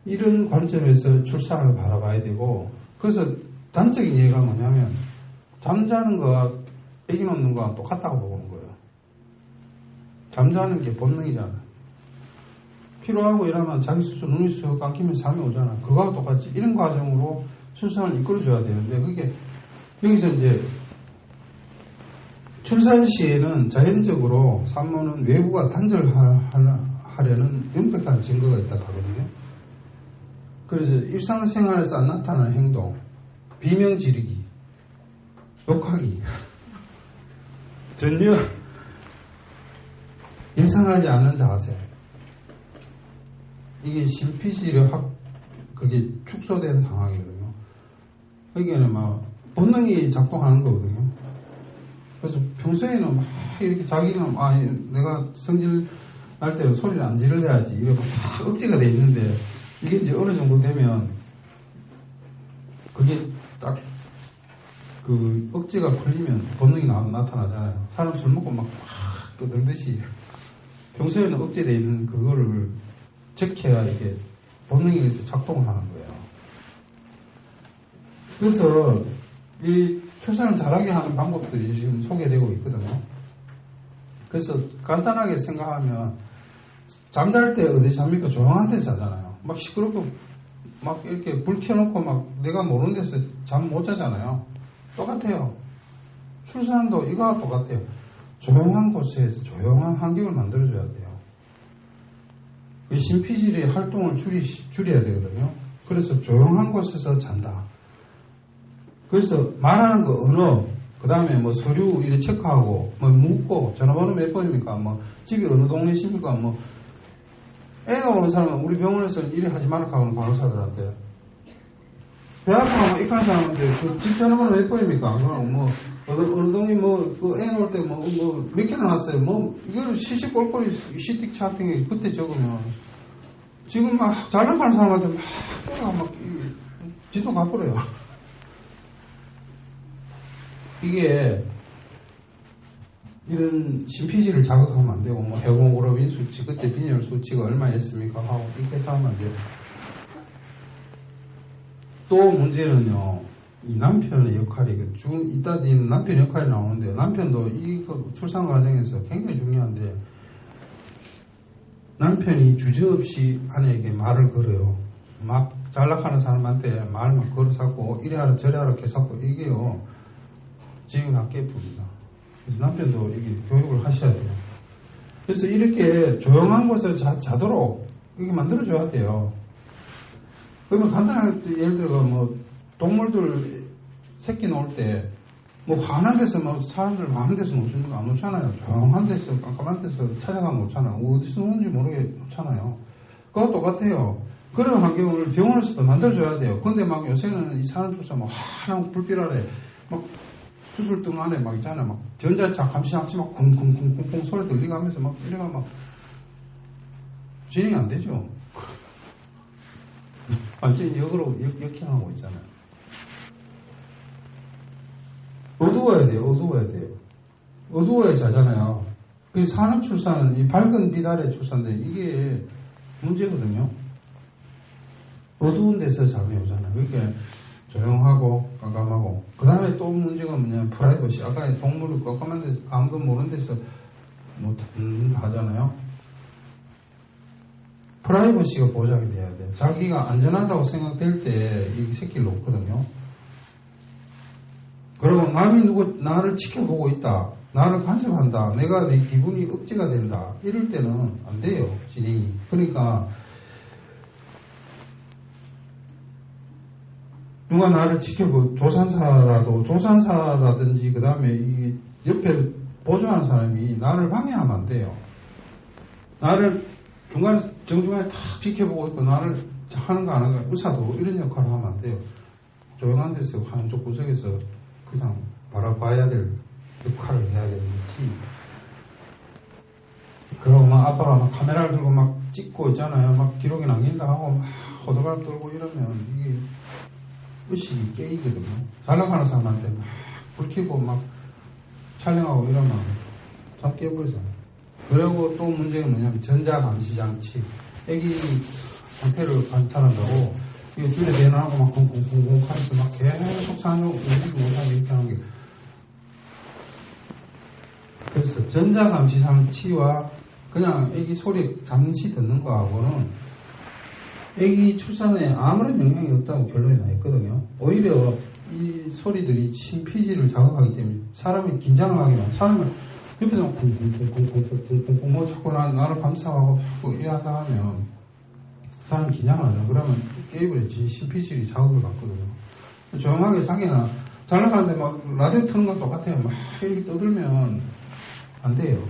Speaker 1: 이런 관점에서 출산을 바라봐야 되고, 그래서 단적인 예가 뭐냐면 잠자는 거와 애기 놓는 거와 똑같다고 보는 거예요. 잠자는 게 본능이잖아요. 피로하고 이러면 자기 스스로 눈이 쓱 감기면 잠이 오잖아. 그거와 똑같이 이런 과정으로 출산을 이끌어줘야 되는데, 그게 여기서 이제 출산 시에는 자연적으로 산모는 외부가 단절하려는 명백한 증거가 있다 하거든요. 그래서 일상생활에서 안 나타나는 행동, 비명 지르기, 욕하기, 전혀 일상하지 않는 자세, 이게 심피질의 그게 축소된 상황이거든요. 여기에는 막 본능이 작동하는 거거든요. 그래서 평소에는 막 이렇게 자기는 내가 성질 날 때는 소리를 안 지르려야지 이러고 막 억제가 돼 있는데, 이게 이제 어느 정도 되면 그게 딱 그 억제가 풀리면 본능이 나타나잖아요. 사람 술 먹고 막 떠들듯이 평소에는 억제되어 있는 그거를 적해야 이게 본능에 의해서 작동을 하는 거예요. 그래서 이 출산을 잘하게 하는 방법들이 지금 소개되고 있거든요. 그래서 간단하게 생각하면 잠잘 때 어디 잡니까? 조용한 데서 자잖아요. 막 시끄럽고 막 이렇게 불 켜놓고 막 내가 모르는 데서 잠 못 자잖아요. 똑같아요. 출산도 이거와 똑같아요. 조용한 곳에서 조용한 환경을 만들어줘야 돼요. 이 심피질의 활동을 줄여야 되거든요. 그래서 조용한 곳에서 잔다. 그래서 말하는 거 언어, 그 다음에 뭐 서류 이렇게 체크하고, 뭐 묻고, 전화번호 몇 번입니까? 뭐 집이 어느 동네십니까? 뭐 애가 오는 사람은 우리 병원에서는 이래 하지 말라고 하는 간호사들한테, 배 아프면 입가는 사람한테 그 집 전화번호 몇 번입니까? 그럼 뭐 어느 동이 그 애 놓을 때 뭐 몇 개나 났어요? 뭐 이거를 시시 꼴꼴이 시틱 차팅에 그때 적으면 지금 막 잘 나가는 사람한테 막 지도 가버려요. 이게 이런 심피질을 자극하면 안 되고, 뭐 해공그로빈 수치, 그때 빈혈 수치가 얼마였습니까? 하고 이렇게 해서 하면 안 돼요. 또 문제는요, 이 남편의 역할이, 이따 뒤에 남편 역할이 나오는데, 남편도 이 출산 과정에서 굉장히 중요한데, 남편이 주저없이 아내에게 말을 걸어요. 막 잘나가는 사람한테 말만 걸어서 이래 하라 저래 하라 계속 이게요, 지금 다 깨쁩니다. 그래서 남편도 이게 교육을 하셔야 돼요. 그래서 이렇게 조용한 곳에서 자도록 이게 만들어줘야 돼요. 그러면 간단하게 예를 들어 뭐 동물들 새끼 놓을 때 뭐 환한 데서 뭐 사람들 많은 데서 놓치는 거 안 놓잖아요. 조용한 데서 깜깜한 데서 찾아가면 놓잖아요. 어디서 놓는지 모르게 놓잖아요. 그거 똑같아요. 그런 환경을 병원에서도 만들어줘야 돼요. 근데 막 요새는 이 사람 출산 막 환하고 불빛 아래 막 수술등 안에 막 있잖아요. 막 전자차 감시장치 막 쿵쿵쿵쿵쿵 소리 들리고 하면서 막 이래가 막 진행이 안 되죠. 완전히 역으로 역행하고 있잖아요. 어두워야 돼요. 어두워야 돼요. 어두워야 자잖아요. 그 산업 출산은 이 밝은 빛 아래 출산인데 이게 문제거든요. 어두운 데서 잠이 오잖아요. 그러니까 조용하고 깜깜하고. 그 다음에 또 문제가 뭐냐면 프라이버시. 아까 동물을 깜깜한 데서 아무도 모르는 데서 뭐 다 하잖아요. 프라이버시가 보장이 돼야 돼요. 자기가 안전하다고 생각될 때 이 새끼를 놓거든요. 그리고 남이 나를 지켜보고 있다. 나를 간섭한다. 내가 내 기분이 억제가 된다. 이럴 때는 안 돼요. 진행이. 그러니까 누가 나를 지켜보, 조산사라든지 그 다음에 이 옆에 보조하는 사람이 나를 방해하면 안 돼요. 나를 정중간에 탁 지켜보고 있고 나를 하는 거 안 하는 거 의사도 이런 역할을 하면 안 돼요. 조용한 데서 한쪽 구석에서 그냥 바라봐야 될 역할을 해야 되는 거지. 그러고 막 아빠가 막 카메라를 들고 막 찍고 있잖아요. 막 기록이 남긴다 하고 막 호들갑 떨고 이러면 이게 의식이 깨이거든요. 잘 나가는 사람한테 막 불 켜고 막 촬영하고 이러면 다 깨버리잖아요. 그리고 또 문제가 뭐냐면 전자감시장치. 애기 상태를 관찰한다고 이게 줄에 대놔하고 막 쿵쿵쿵쿵 하면서 막 계속 산을 움직이지 못하게 이렇게 하는 게. 그래서 전자감시장치와 그냥 애기 소리 잠시 듣는 거하고는 애기 출산에 아무런 영향이 없다고 결론이 나 있거든요. 오히려 이 소리들이 심피지를 자극하기 때문에 사람이 긴장을 하게 되면 사람을 옆에서 막 쿵쿵쿵쿵쿵쿵쿵 뭐 자꾸 나를 감싸고 자꾸 이러다 하면 사람이 긴장을 하죠. 그러면 깨버렸지. 심피질이 자극을 받거든요. 조용하게 자기나 잘 나가는데 막 라디오 트는 건 똑같아요. 막 이렇게 떠들면 안 돼요.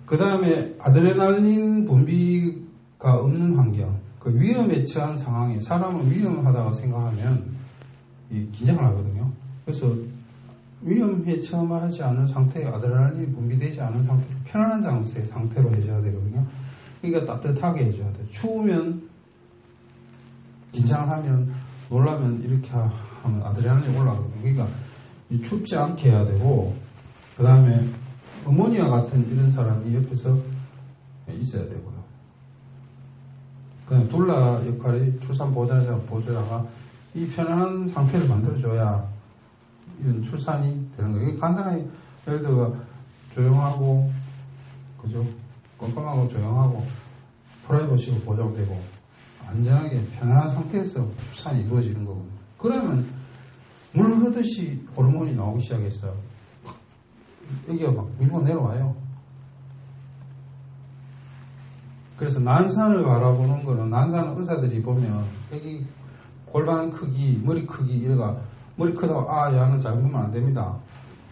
Speaker 1: 그 다음에 아드레날린 분비가 없는 환경, 그 위험에 처한 상황에 사람은 위험하다고 생각하면 긴장을 하거든요. 그래서 위험에 처하지 않은 상태에 아드레날린이 분비되지 않은 상태로 편안한 장소의 상태로 해줘야 되거든요. 그러니까 따뜻하게 해줘야 돼요. 추우면 긴장을 하면 놀라면 이렇게 하면 아드레날린이 올라가거든요. 그러니까 춥지 않게 해야 되고 그 다음에 어머니와 같은 이런 사람이 옆에서 있어야 되고요. 그냥 둘라 역할이 출산 보호자가 이 편안한 상태를 만들어줘야 이런 출산이 되는 거예요. 간단하게 예를 들어 조용하고 그죠? 깜깜하고 조용하고 프라이버시가 보장되고 안전하게 편안한 상태에서 출산이 이루어지는 거거든요. 그러면 물 흐르듯이 호르몬이 나오기 시작했어요. 애기가 막 밀고 내려와요. 그래서 난산을 바라보는 거는 난산 의사들이 보면 애기 골반 크기, 머리 크기 이래가 머리 크다고 야는 잘보면 안 됩니다.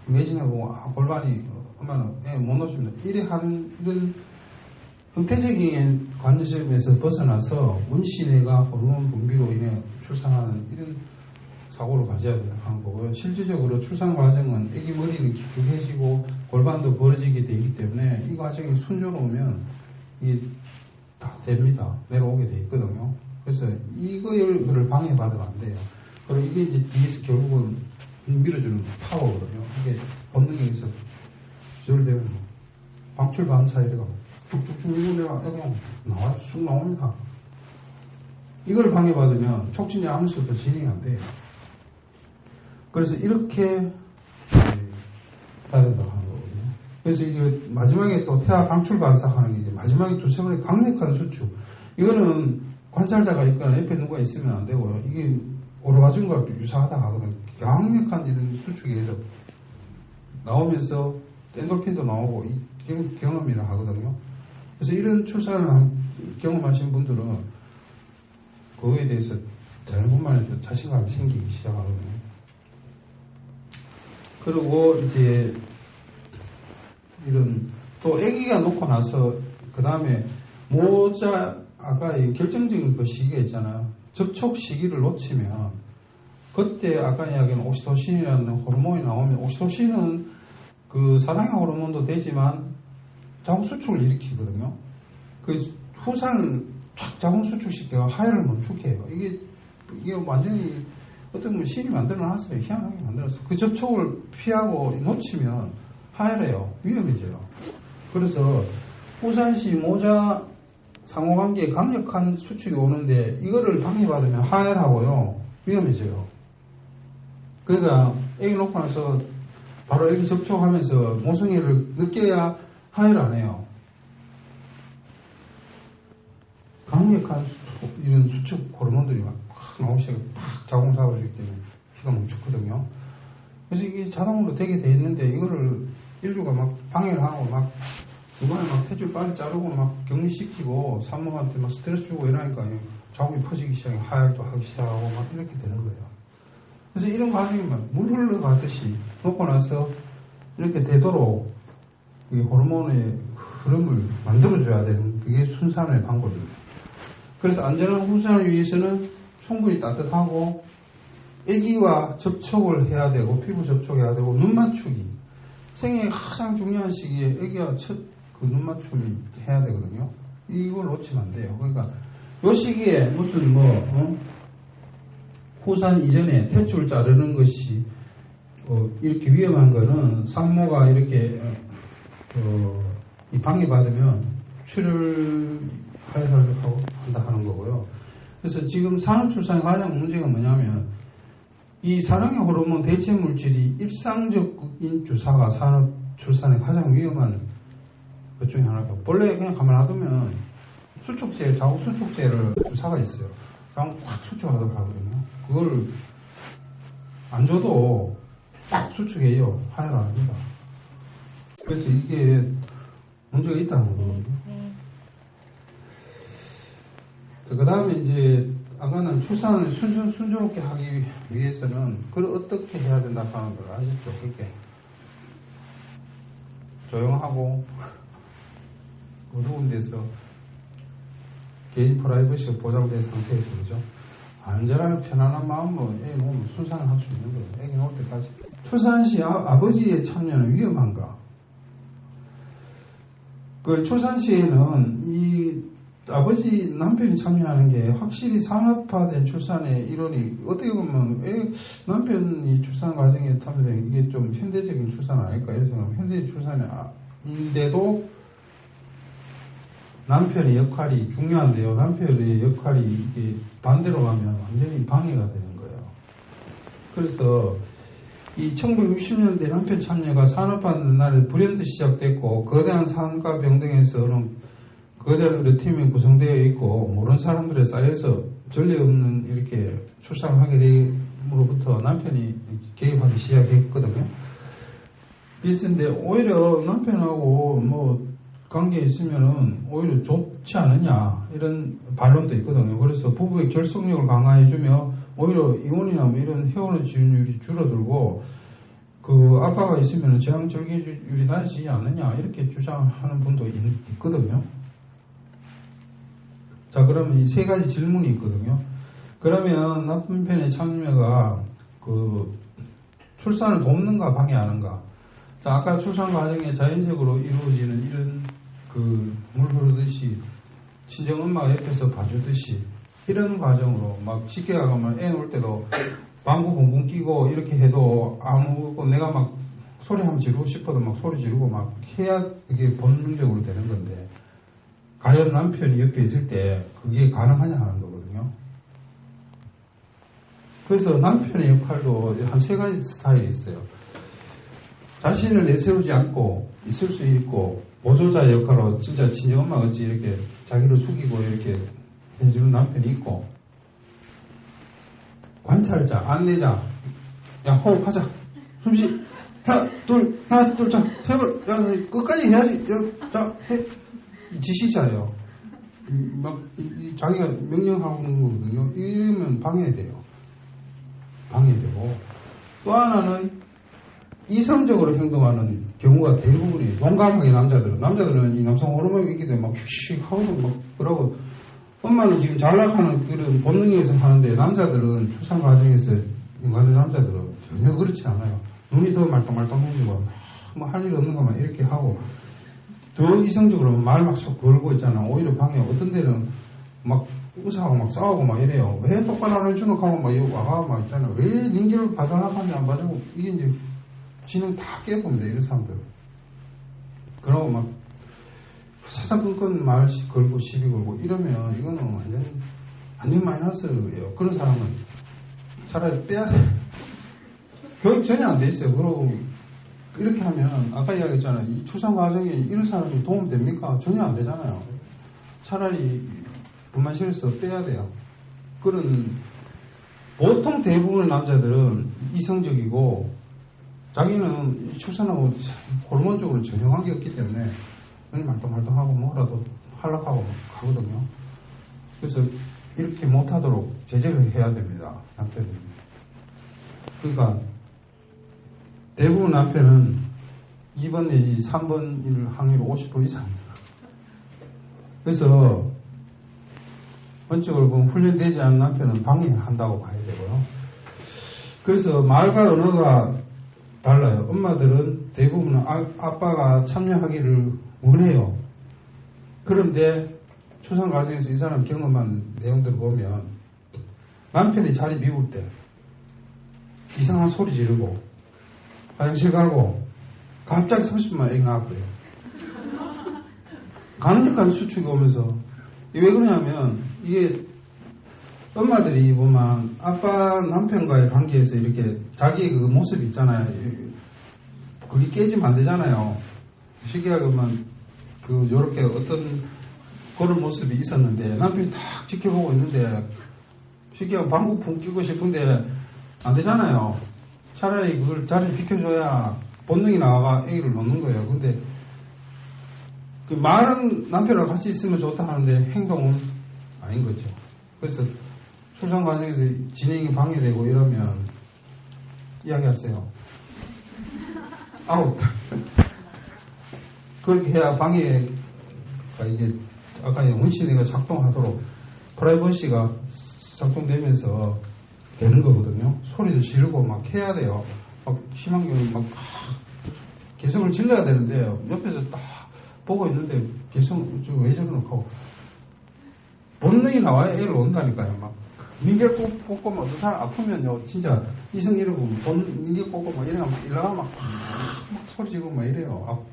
Speaker 1: 매진해 보고 골반이 엄마는 애 못 놓습니다. 이런 형태적인 관점에서 벗어나서 문신애가 호르몬 분비로 인해 출산하는 이런 사고를 가져야 하는 거고요. 실질적으로 출산 과정은 애기 머리는 길쭉해지고 골반도 벌어지게 되기 때문에 이 과정이 순조로우면 이게 다 됩니다. 내려오게 돼 있거든요. 그래서 이거를 방해받으면 안 돼요. 그리고 이게 이제 뒤에서 결국은 밀어주는 파워거든요. 이게 본능에 의해서 조절되면 방출 반사 이래가 쭉쭉쭉 밀고 내가 그냥 쑥 나옵니다. 이걸 방해받으면 촉진제 아무것도 진행이 안 돼요. 그래서 이렇게 해야 된다고 하는 거거든요. 그래서 이게 마지막에 또 태아 방출 반사하는 게 이제 마지막에 두세 번의 강력한 수축. 이거는 관찰자가 있거나 옆에 누가 있으면 안 되고요. 이게 오르가즘 과 유사하다 하거든요. 강력한 이런 수축에 의해서 나오면서 엔돌핀도 나오고 이 경험이라 하거든요. 그래서 이런 출산을 경험하신 분들은 그거에 대해서 자연분만에 대해서 자신감이 생기기 시작하거든요. 그리고 이제 이런 또 아기가 놓고 나서 그 다음에 아까 결정적인 그 시기가 있잖아요. 접촉 시기를 놓치면 그때 아까 이야기한 옥시토신이라는 호르몬이 나오면, 옥시토신은 그 사랑의 호르몬도 되지만 자궁 수축을 일으키거든요. 그 후산을 쫙 자궁 수축시켜 하혈을 멈추게 해요. 이게 완전히 어떤 보면 신이 만들어놨어요. 희한하게 만들었어요. 그 접촉을 피하고 놓치면 하혈해요. 위험해져요. 그래서 후산시 모자 상호관계에 강력한 수축이 오는데 이거를 방해받으면 하혈하고요. 위험해져요. 그러니까 애기 놓고 나서 바로 애기 접촉하면서 모성애를 느껴야 하혈 안 해요. 강력한 이런 수축 호르몬들이 막 나오기 시작해 팍 자궁 잡아주기 때문에 피가 멈췄거든요. 그래서 이게 자동으로 되게 돼 있는데 이거를 인류가 막 방해를 하고 막 누가 막 탯줄 빨리 자르고 막 격리시키고 산모한테 막 스트레스 주고 이러니까 자궁이 퍼지기 시작해 하혈도 하기 시작하고 막 이렇게 되는 거예요. 그래서 이런 과정이 막 물 흘러가듯이 놓고 나서 이렇게 되도록 이 호르몬의 흐름을 만들어줘야 되는 그게 순산의 방법입니다. 그래서 안전한 후산을 위해서는 충분히 따뜻하고 아기와 접촉을 해야 되고 피부 접촉해야 되고 눈 맞추기 생애 가장 중요한 시기에 아기와 첫 그 눈 맞춤이 해야 되거든요. 이걸 놓치면 안 돼요. 그러니까 이 시기에 무슨 후산 이전에 탯줄 자르는 것이 이렇게 위험한 거는 산모가 이렇게 이 방해받으면 출혈 하혈하고 한다 하는 거고요. 그래서 지금 산후출산의 가장 문제가 뭐냐면 이 사랑의 호르몬 대체 물질이 일상적인 주사가 산후출산의 가장 위험한 것 중에 하나고 본래 그냥 가만 놔두면 수축제, 자궁 수축제를 주사가 있어요. 자궁 확 수축하도록 하거든요. 그걸 안 줘도 딱 수축해요. 하혈 안 합니다. 그래서 이게 문제가 있다는 거거든요. 그 다음에 이제 아까는 출산을 순조롭게 하기 위해서는 그걸 어떻게 해야 된다 하는 걸 아셨죠? 그렇게 조용하고 어두운 데서 개인 프라이버시가 보장된 상태에서 그죠? 안전하고 편안한 마음으로 애 몸을 순산을 할 수 있는 거예요. 애기 나올 때까지. 출산 시 아버지의 참여는 위험한가? 그 출산 시에는 이 아버지 남편이 참여하는 게 확실히 산업화된 출산의 이론이 어떻게 보면 남편이 출산 과정에 참여되는 이게 좀 현대적인 출산 아닐까 이런 생각하면 현대 출산인데도 남편의 역할이 중요한데요. 남편의 역할이 이게 반대로 가면 완전히 방해가 되는 거예요. 그래서 이 1960년대 남편 참여가 산업화된 날에 불현듯 시작됐고 거대한 산과 병동에서는 거대한 의료팀이 구성되어 있고 모르는 사람들에 쌓여서 전례 없는 이렇게 출산을 하게 됨으로부터 남편이 개입하기 시작했거든요. 그런데 오히려 남편하고 뭐 관계에 있으면은 오히려 좋지 않느냐 이런 반론도 있거든요. 그래서 부부의 결속력을 강화해주며 오히려 이혼이나 뭐 이런 회원의 지원율이 줄어들고 그 아빠가 있으면은 재앙절개율이 낮아지지 않느냐 이렇게 주장하는 분도 있거든요. 자, 그러면 이 세 가지 질문이 있거든요. 그러면 남편의 참여가 그 출산을 돕는가 방해하는가? 자, 아까 출산 과정에 자연적으로 이루어지는 이런 그 물 흐르듯이 친정 엄마가 옆에서 봐주듯이 이런 과정으로 막 쉽게 가면 애 놓을 때도 방구 봉봉 끼고 이렇게 해도 아무 내가 막 소리 한번 지르고 싶어도 막 소리 지르고 막 해야 그게 본능적으로 되는 건데 과연 남편이 옆에 있을 때 그게 가능하냐 하는 거거든요. 그래서 남편의 역할도 한 세 가지 스타일이 있어요. 자신을 내세우지 않고 있을 수 있고 보조자의 역할로 진짜 친정엄마 같이 이렇게 자기를 숙이고 이렇게 해주는 남편이 있고 관찰자, 안내자, 야 호흡하자, 숨쉬, 하나 둘 자, 세 번, 야 끝까지 해야지, 자 해. 지시자예요. 막 자기가 명령하고 있는 거거든요. 이러면 방해돼요. 방해되고 또 하나는 이성적으로 행동하는 경우가 대부분이에요. 용감하게 남자들은 이 남성 호르몬이 있기 때문에 막 휙휙 하고 막 그러고 엄마는 지금 잘 나가는 그런 본능에서 하는데 남자들은 출산 과정에서 인간의 남자들은 전혀 그렇지 않아요. 눈이 더 말똥말똥 해지고 뭐 할 일 없는 것만 이렇게 하고 더 이성적으로 말 막 속 걸고 있잖아. 오히려 방해. 어떤 데는 막 의사하고 막 싸우고 막 이래요. 왜 똑바로 안 해주는 하고 막 이거 와가 막 있잖아. 왜 닌기를 봐달라고 안 봐주고 이게 이제 지능 다 깨봅니다. 이런 사람들. 그러고 막 사사건건 말 걸고 시비 걸고 이러면 이거는 완전 마이너스예요. 그런 사람은 차라리 빼야 돼. 교육 전혀 안 돼 있어요. 그리고 이렇게 하면 아까 이야기했잖아요. 이 출산 과정에 이런 사람이 도움 됩니까? 전혀 안 되잖아요. 차라리 분만실에서 빼야 돼요. 그런 보통 대부분의 남자들은 이성적이고 자기는 출산하고 호르몬적으로 전혀 관계없기 때문에 말똥말똥하고 뭐라도 하려고 가거든요. 그래서 이렇게 못하도록 제재를 해야 됩니다. 남편이. 그러니까 대부분 남편은 2번 내지 3번 일 확률 50% 이상입니다. 그래서 원칙으로 보면 훈련되지 않은 남편은 방해한다고 봐야 되고요. 그래서 말과 언어가 달라요. 엄마들은 대부분은 아빠가 참여하기를 원해요. 그런데 출산 과정에서 이 사람 경험한 내용들을 보면 남편이 자리 비울 때 이상한 소리 지르고 화장실 가고 갑자기 30분만 애기 나와버려요. 간헐적한 수축이 오면서 왜 그러냐면 이게 엄마들이 보면 아빠 남편과의 관계에서 이렇게 자기의 그 모습이 있잖아요. 그게 깨지면 안 되잖아요. 쉽게 보면 요렇게 어떤 그런 모습이 있었는데 남편이 딱 지켜보고 있는데 쉽게 하면 방구풍 끼고 싶은데 안 되잖아요. 차라리 그걸 자리를 비켜줘야 본능이 나와가 애기를 놓는 거예요. 근데 그 말은 남편하고 같이 있으면 좋다 하는데 행동은 아닌 거죠. 그래서 출산 과정에서 진행이 방해되고 이러면 이야기하세요. 아웃. 그렇게 해야 방해가 이게 아까 원시대가 작동하도록 프라이버시가 작동되면서 되는 거거든요. 소리도 지르고 막 해야 돼요. 막 심한 경우는 막 개성을 질러야 되는데 옆에서 딱 보고 있는데 개성 왜 저러노 하고 본능이 나와야 애를 온다니까요. 막 닌겔 꽂고 막 어떤 사람 아프면요 진짜 이성 이러고 닌겔 꽂고 막 이래가 막 일어나 막 소리 지르고 막 이래요.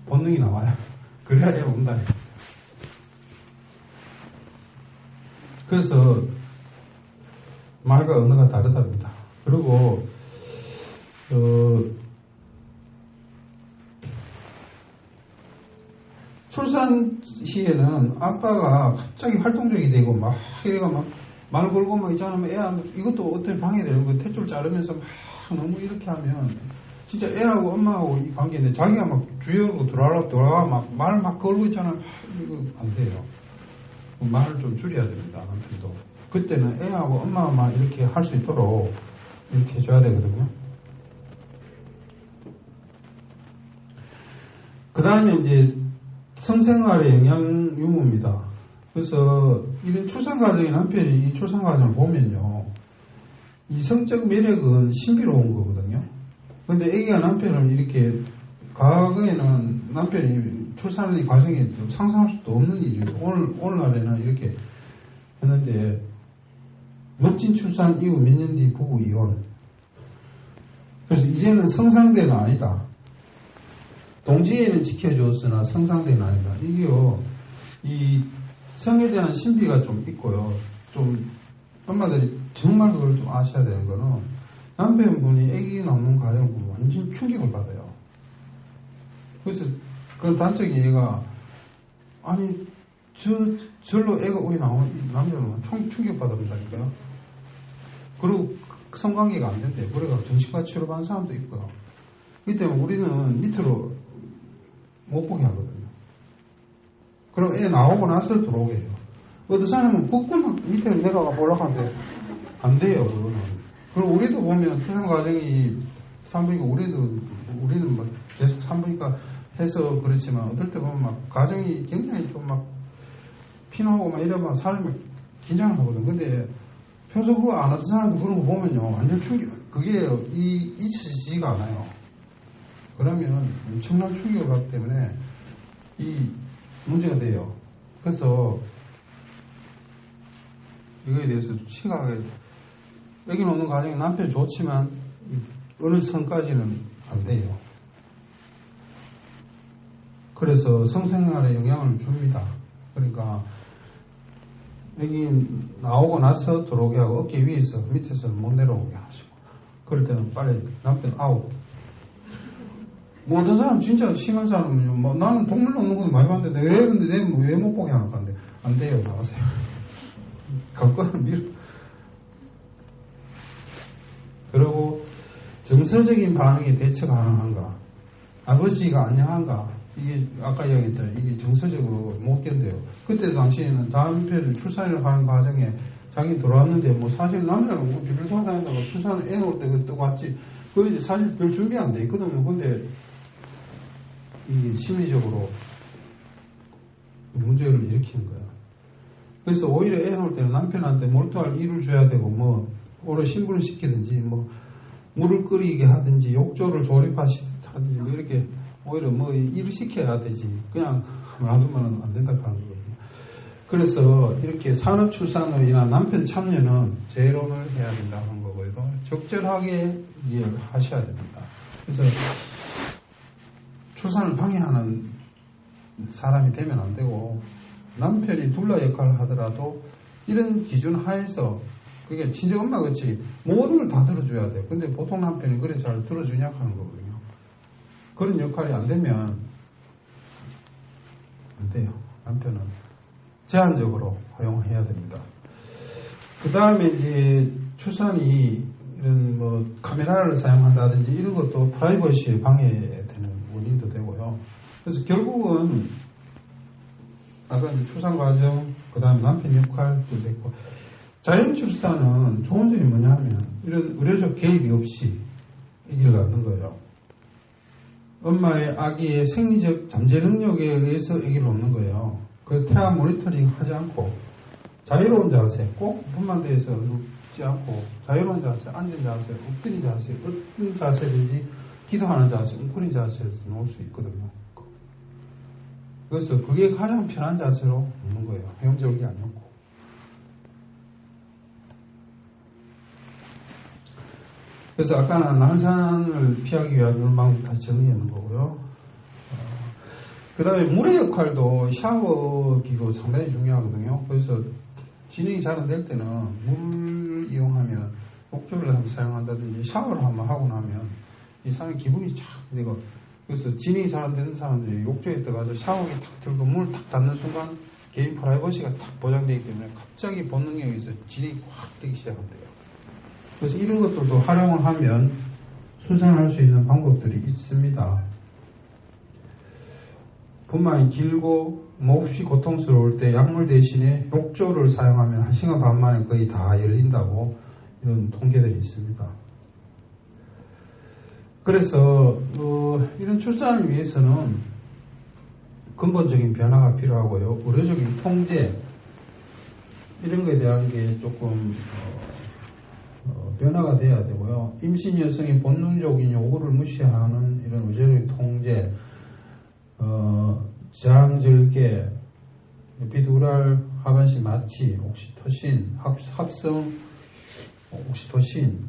Speaker 1: 본능이 나와요. 그래야 애를 온다니까. 그래서 말과 언어가 다르답니다. 그리고 출산 시에는 아빠가 갑자기 활동적이 되고 막 이래가 막 말 걸고 막 있잖아요. 이것도 어떻게 방해되는 거 탯줄 자르면서 막 너무 이렇게 하면 진짜 애하고 엄마하고 이 관계인데 자기가 막 주역으로 돌아가 막 말 막 걸고 있잖아요. 이거 안 돼요. 말을 좀 줄여야 됩니다. 남편도. 그때는 애하고 엄마만 이렇게 할 수 있도록 이렇게 해줘야 되거든요. 그 다음에 이제 성생활의 영향 유무입니다. 그래서 이런 출산 과정에 남편이 이 출산 과정을 보면요. 이 성적 매력은 신비로운 거거든요. 근데 애기가 남편을 이렇게 과거에는 남편이 출산의 과정에 상상할 수도 없는 일이에요. 오늘날에는 이렇게 했는데 멋진 출산 이후 몇 년 뒤 부부 이혼. 그래서 이제는 성상대는 아니다. 동지애는 지켜주었으나 성상대는 아니다. 이게요, 이 성에 대한 신비가 좀 있고요. 좀 엄마들이 정말 그걸 좀 아셔야 되는 거는 남편분이 아기 낳는 과정을 보면 완전 충격을 받아요. 그래서 그 단적인 얘가 아니 절로 애가 우리 나오는 남자는 충격 받아본다니까요. 그리고 성관계가 안 된대요. 그래서 정신과 치료받는 사람도 있고요. 이 때문에 우리는 밑으로 못 보게 하거든요. 그리고 애 나오고 나서 들어오게 해요. 어떤 사람은 꾹꾹 막 밑에 내려가 보려고 하는데 안 돼요. 그거는. 그리고 우리도 보면 출산 과정이 산부인과 우리는 막 계속 산부인과 해서 그렇지만 어떨 때 보면 막 가정이 굉장히 좀 막 피나오고 막 이러면 사람이 긴장을 하거든. 근데 평소 그거 안 하던 사람도 그런 거 보면요. 완전 충격, 그게 잊혀지지가 않아요. 그러면 엄청난 충격을 받기 때문에 이 문제가 돼요. 그래서 이거에 대해서 심각하게 애기 놓는 과정이 남편이 좋지만 어느 선까지는 안 돼요. 그래서 성생활에 영향을 줍니다. 그러니까 애기 나오고 나서 들어오게 하고 어깨 위에서 밑에서 못 내려오게 하시고, 그럴 때는 빨리 남편 아웃. 뭐 어떤 사람 진짜 심한 사람은요, 뭐 나는 동물 놓는 것도 많이 봤는데 왜 못 보게 하는 건데 안 돼요. 나가세요. 갈 거는 밀어. 그리고 정서적인 반응에 대처 가능한가? 아버지가 안녕한가? 이게 아까 이야기했잖아요. 이게 정서적으로 못 견뎌요. 그때 당시에는 남편을 출산을 하는 과정에 자기 들어왔는데 뭐 사실 남자는 뭐 비를 돌아다닌다고 출산을 애 놓을 때 뜨고 왔지. 그 사실 별 준비 안 돼 있거든요. 근데 이게 심리적으로 문제를 일으키는 거야. 그래서 오히려 애 놓을 때는 남편한테 몰두할 일을 줘야 되고, 뭐 오래 신분을 시키든지 뭐 물을 끓이게 하든지 욕조를 조립하든지 뭐 이렇게 오히려 뭐 일을 시켜야 되지. 그냥 놔두면 안 된다고 하는 거거든요. 그래서 이렇게 산업 출산으로 인한 남편 참여는 재론을 해야 된다는 거고요. 적절하게 이해를 하셔야 됩니다. 그래서 출산을 방해하는 사람이 되면 안 되고, 남편이 둘러 역할을 하더라도 이런 기준 하에서, 그게 친정엄마 같이 모든 걸 다 들어줘야 돼요. 근데 보통 남편이 그래 잘 들어주냐 하는 거거든요. 그런 역할이 안 되면 안 돼요. 남편은 제한적으로 허용해야 됩니다. 그 다음에 이제 출산이 이런 뭐 카메라를 사용한다든지 이런 것도 프라이버시에 방해되는 원인도 되고요. 그래서 결국은 아까 이제 출산 과정, 그 다음에 남편 역할도 됐고, 자연 출산은 좋은 점이 뭐냐 하면 이런 의료적 개입이 없이 아기를 낳는 거예요. 엄마의 아기의 생리적 잠재 능력에 의해서 아기를 놓는 거예요. 그래서 태아 모니터링 하지 않고 자유로운 자세, 꼭 분만대에서 눕지 않고 자유로운 자세, 앉은 자세, 엎드린 자세, 어떤 자세든지 기도하는 자세, 웅크린 자세에서 놓을 수 있거든요. 그래서 그게 가장 편한 자세로 놓는 거예요. 헤엄절기 안 놓고. 그래서 아까는 난산을 피하기 위한 이런 방법 다 정리해 놓은 거고요. 그 다음에 물의 역할도 샤워기도 상당히 중요하거든요. 그래서 진행이 잘 안 될 때는 물을 이용하면 욕조를 한번 사용한다든지 샤워를 한번 하고 나면 이 사람의 기분이 쫙 되고, 그래서 진행이 잘 안 되는 사람들이 욕조에 들어가서 샤워기 탁 들고 문을 탁 닫는 순간 개인 프라이버시가 탁 보장되기 때문에 갑자기 본능에 의해서 진행이 확 되기 시작한대요. 그래서 이런 것들도 활용을 하면 순산할 수 있는 방법들이 있습니다. 분만이 길고 몹시 고통스러울 때 약물 대신에 욕조를 사용하면 1시간 반 만에 거의 다 열린다고 이런 통계들이 있습니다. 그래서 이런 출산을 위해서는 근본적인 변화가 필요하고요. 의료적인 통제 이런 것에 대한 게 조금 변화가 돼야 되고요. 임신 여성의 본능적인 요구를 무시하는 이런 의료적인 통제, 저항절개, 에피두랄 하반신 마취, 옥시토신, 합성 옥시토신,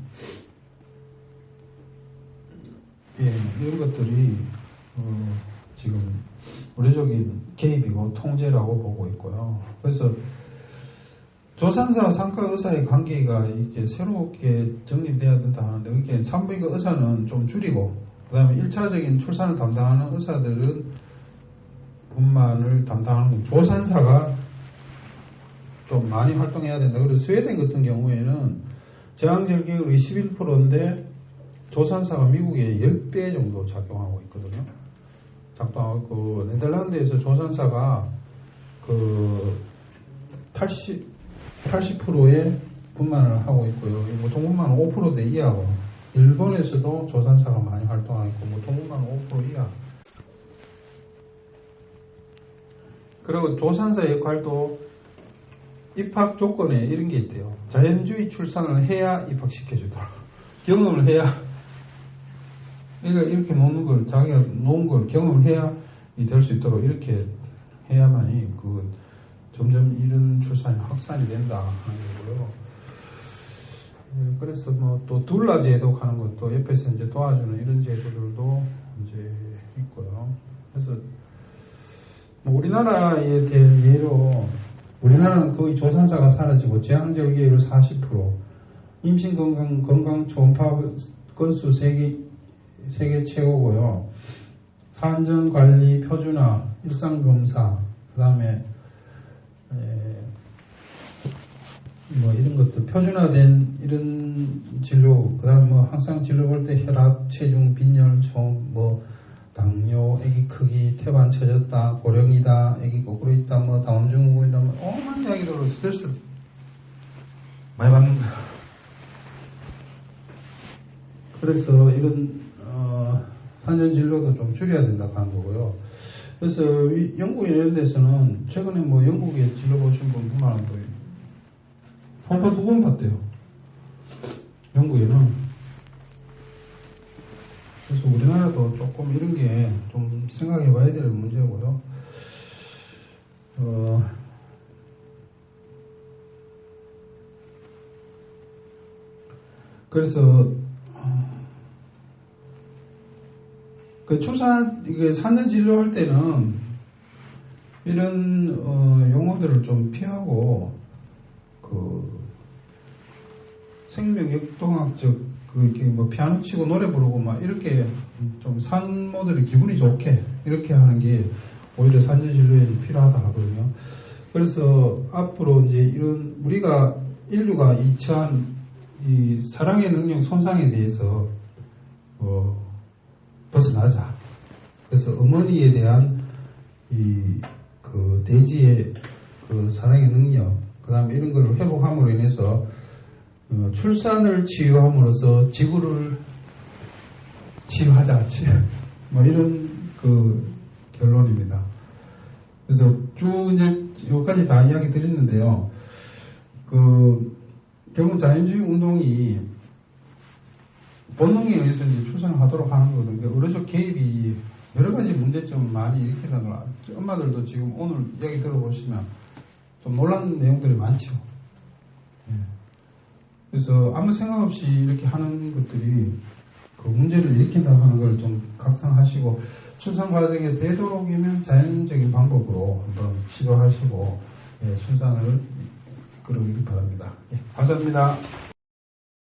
Speaker 1: 이런 것들이 지금 의료적인 개입이고 통제라고 보고 있고요. 그래서 조산사와 상가 의사의 관계가 이렇게 새롭게 정립돼야 된다 하는데, 이렇게 산부인과 의사는 좀 줄이고, 그 다음에 1차적인 출산을 담당하는 의사들은 분만을 담당하는 조산사가 좀 많이 활동해야 된다. 그래서 스웨덴 같은 경우에는 제왕절개율이 11%인데 조산사가 미국의 10배 정도 작용하고 있거든요. 작동하고 있고, 네덜란드에서 조산사가 80%의 분만을 하고 있고요. 무통분만은 5%대 이하고, 일본에서도 조산사가 많이 활동하고 있고, 무통분만은 5% 이하. 그리고 조산사 역할도 입학 조건에 이런 게 있대요. 자연주의 출산을 해야 입학시켜주더라. 경험을 해야, 그러니까 이렇게 놓는 걸, 자기가 놓은 걸 경험을 해야 될 수 있도록 이렇게 해야만이 점점 이런 출산이 확산이 된다 하는 거고요. 그래서 뭐 또 둘라 제도 하는 것도 옆에서 이제 도와주는 이런 제도들도 이제 있고요. 그래서 뭐 우리나라에 대한 예로 우리나라는 거의 조산사가 사라지고 제왕절개율 40%, 임신 건강 초음파 건수 세계 최고고요. 산전 관리 표준화, 일상 검사, 그 다음에 뭐 이런 것들 표준화된 이런 진료, 그 다음에 뭐 항상 진료 볼 때 혈압, 체중, 빈혈, 뭐 당뇨, 아기 크기, 태반 처졌다, 고령이다, 아기 거꾸로 있다, 뭐 다운증후군이다, 뭐 오만 이야기로 스트레스 많이 받는 거야. 그래서 이런 산전 진료도 좀 줄여야 된다고 하는 거고요. 그래서 영국 이런 데서는 최근에 뭐 영국에 진료 보신 분 뿐만 아니고 환파 2번 봤대요. 영국에는. 그래서 우리나라도 조금 이런 게 좀 생각해 봐야 될 문제고요. 그래서 이게 산전 진료할 때는 이런 용어들을 좀 피하고 생명 역동학적 이렇게 뭐 피아노 치고 노래 부르고 막 이렇게 좀 산모들이 기분이 좋게 이렇게 하는 게 오히려 산전 진료에는 필요하다 하거든요. 그래서 앞으로 이제 이런 우리가 인류가 이 처한 이 사랑의 능력 손상에 대해서 벗어나자. 그래서 어머니에 대한 대지의 사랑의 능력, 그 다음에 이런 걸 회복함으로 인해서 출산을 치유함으로써 지구를 치유하자. 뭐 이런 결론입니다. 그래서 쭉 이제 여기까지 다 이야기 드렸는데요. 결국 자연주의 운동이 본능에 의해서 이제 출산을 하도록 하는 거거든요. 그러니까 의료적 개입이 여러 가지 문제점을 많이 일으킨다는 걸 엄마들도 지금 오늘 이야기 들어보시면 좀 놀란 내용들이 많죠. 예. 그래서 아무 생각 없이 이렇게 하는 것들이 문제를 일으킨다고 하는 걸 좀 각성하시고 출산 과정에 되도록이면 자연적인 방법으로 한번 시도하시고 출산을 이끌어오길 바랍니다. 예, 감사합니다.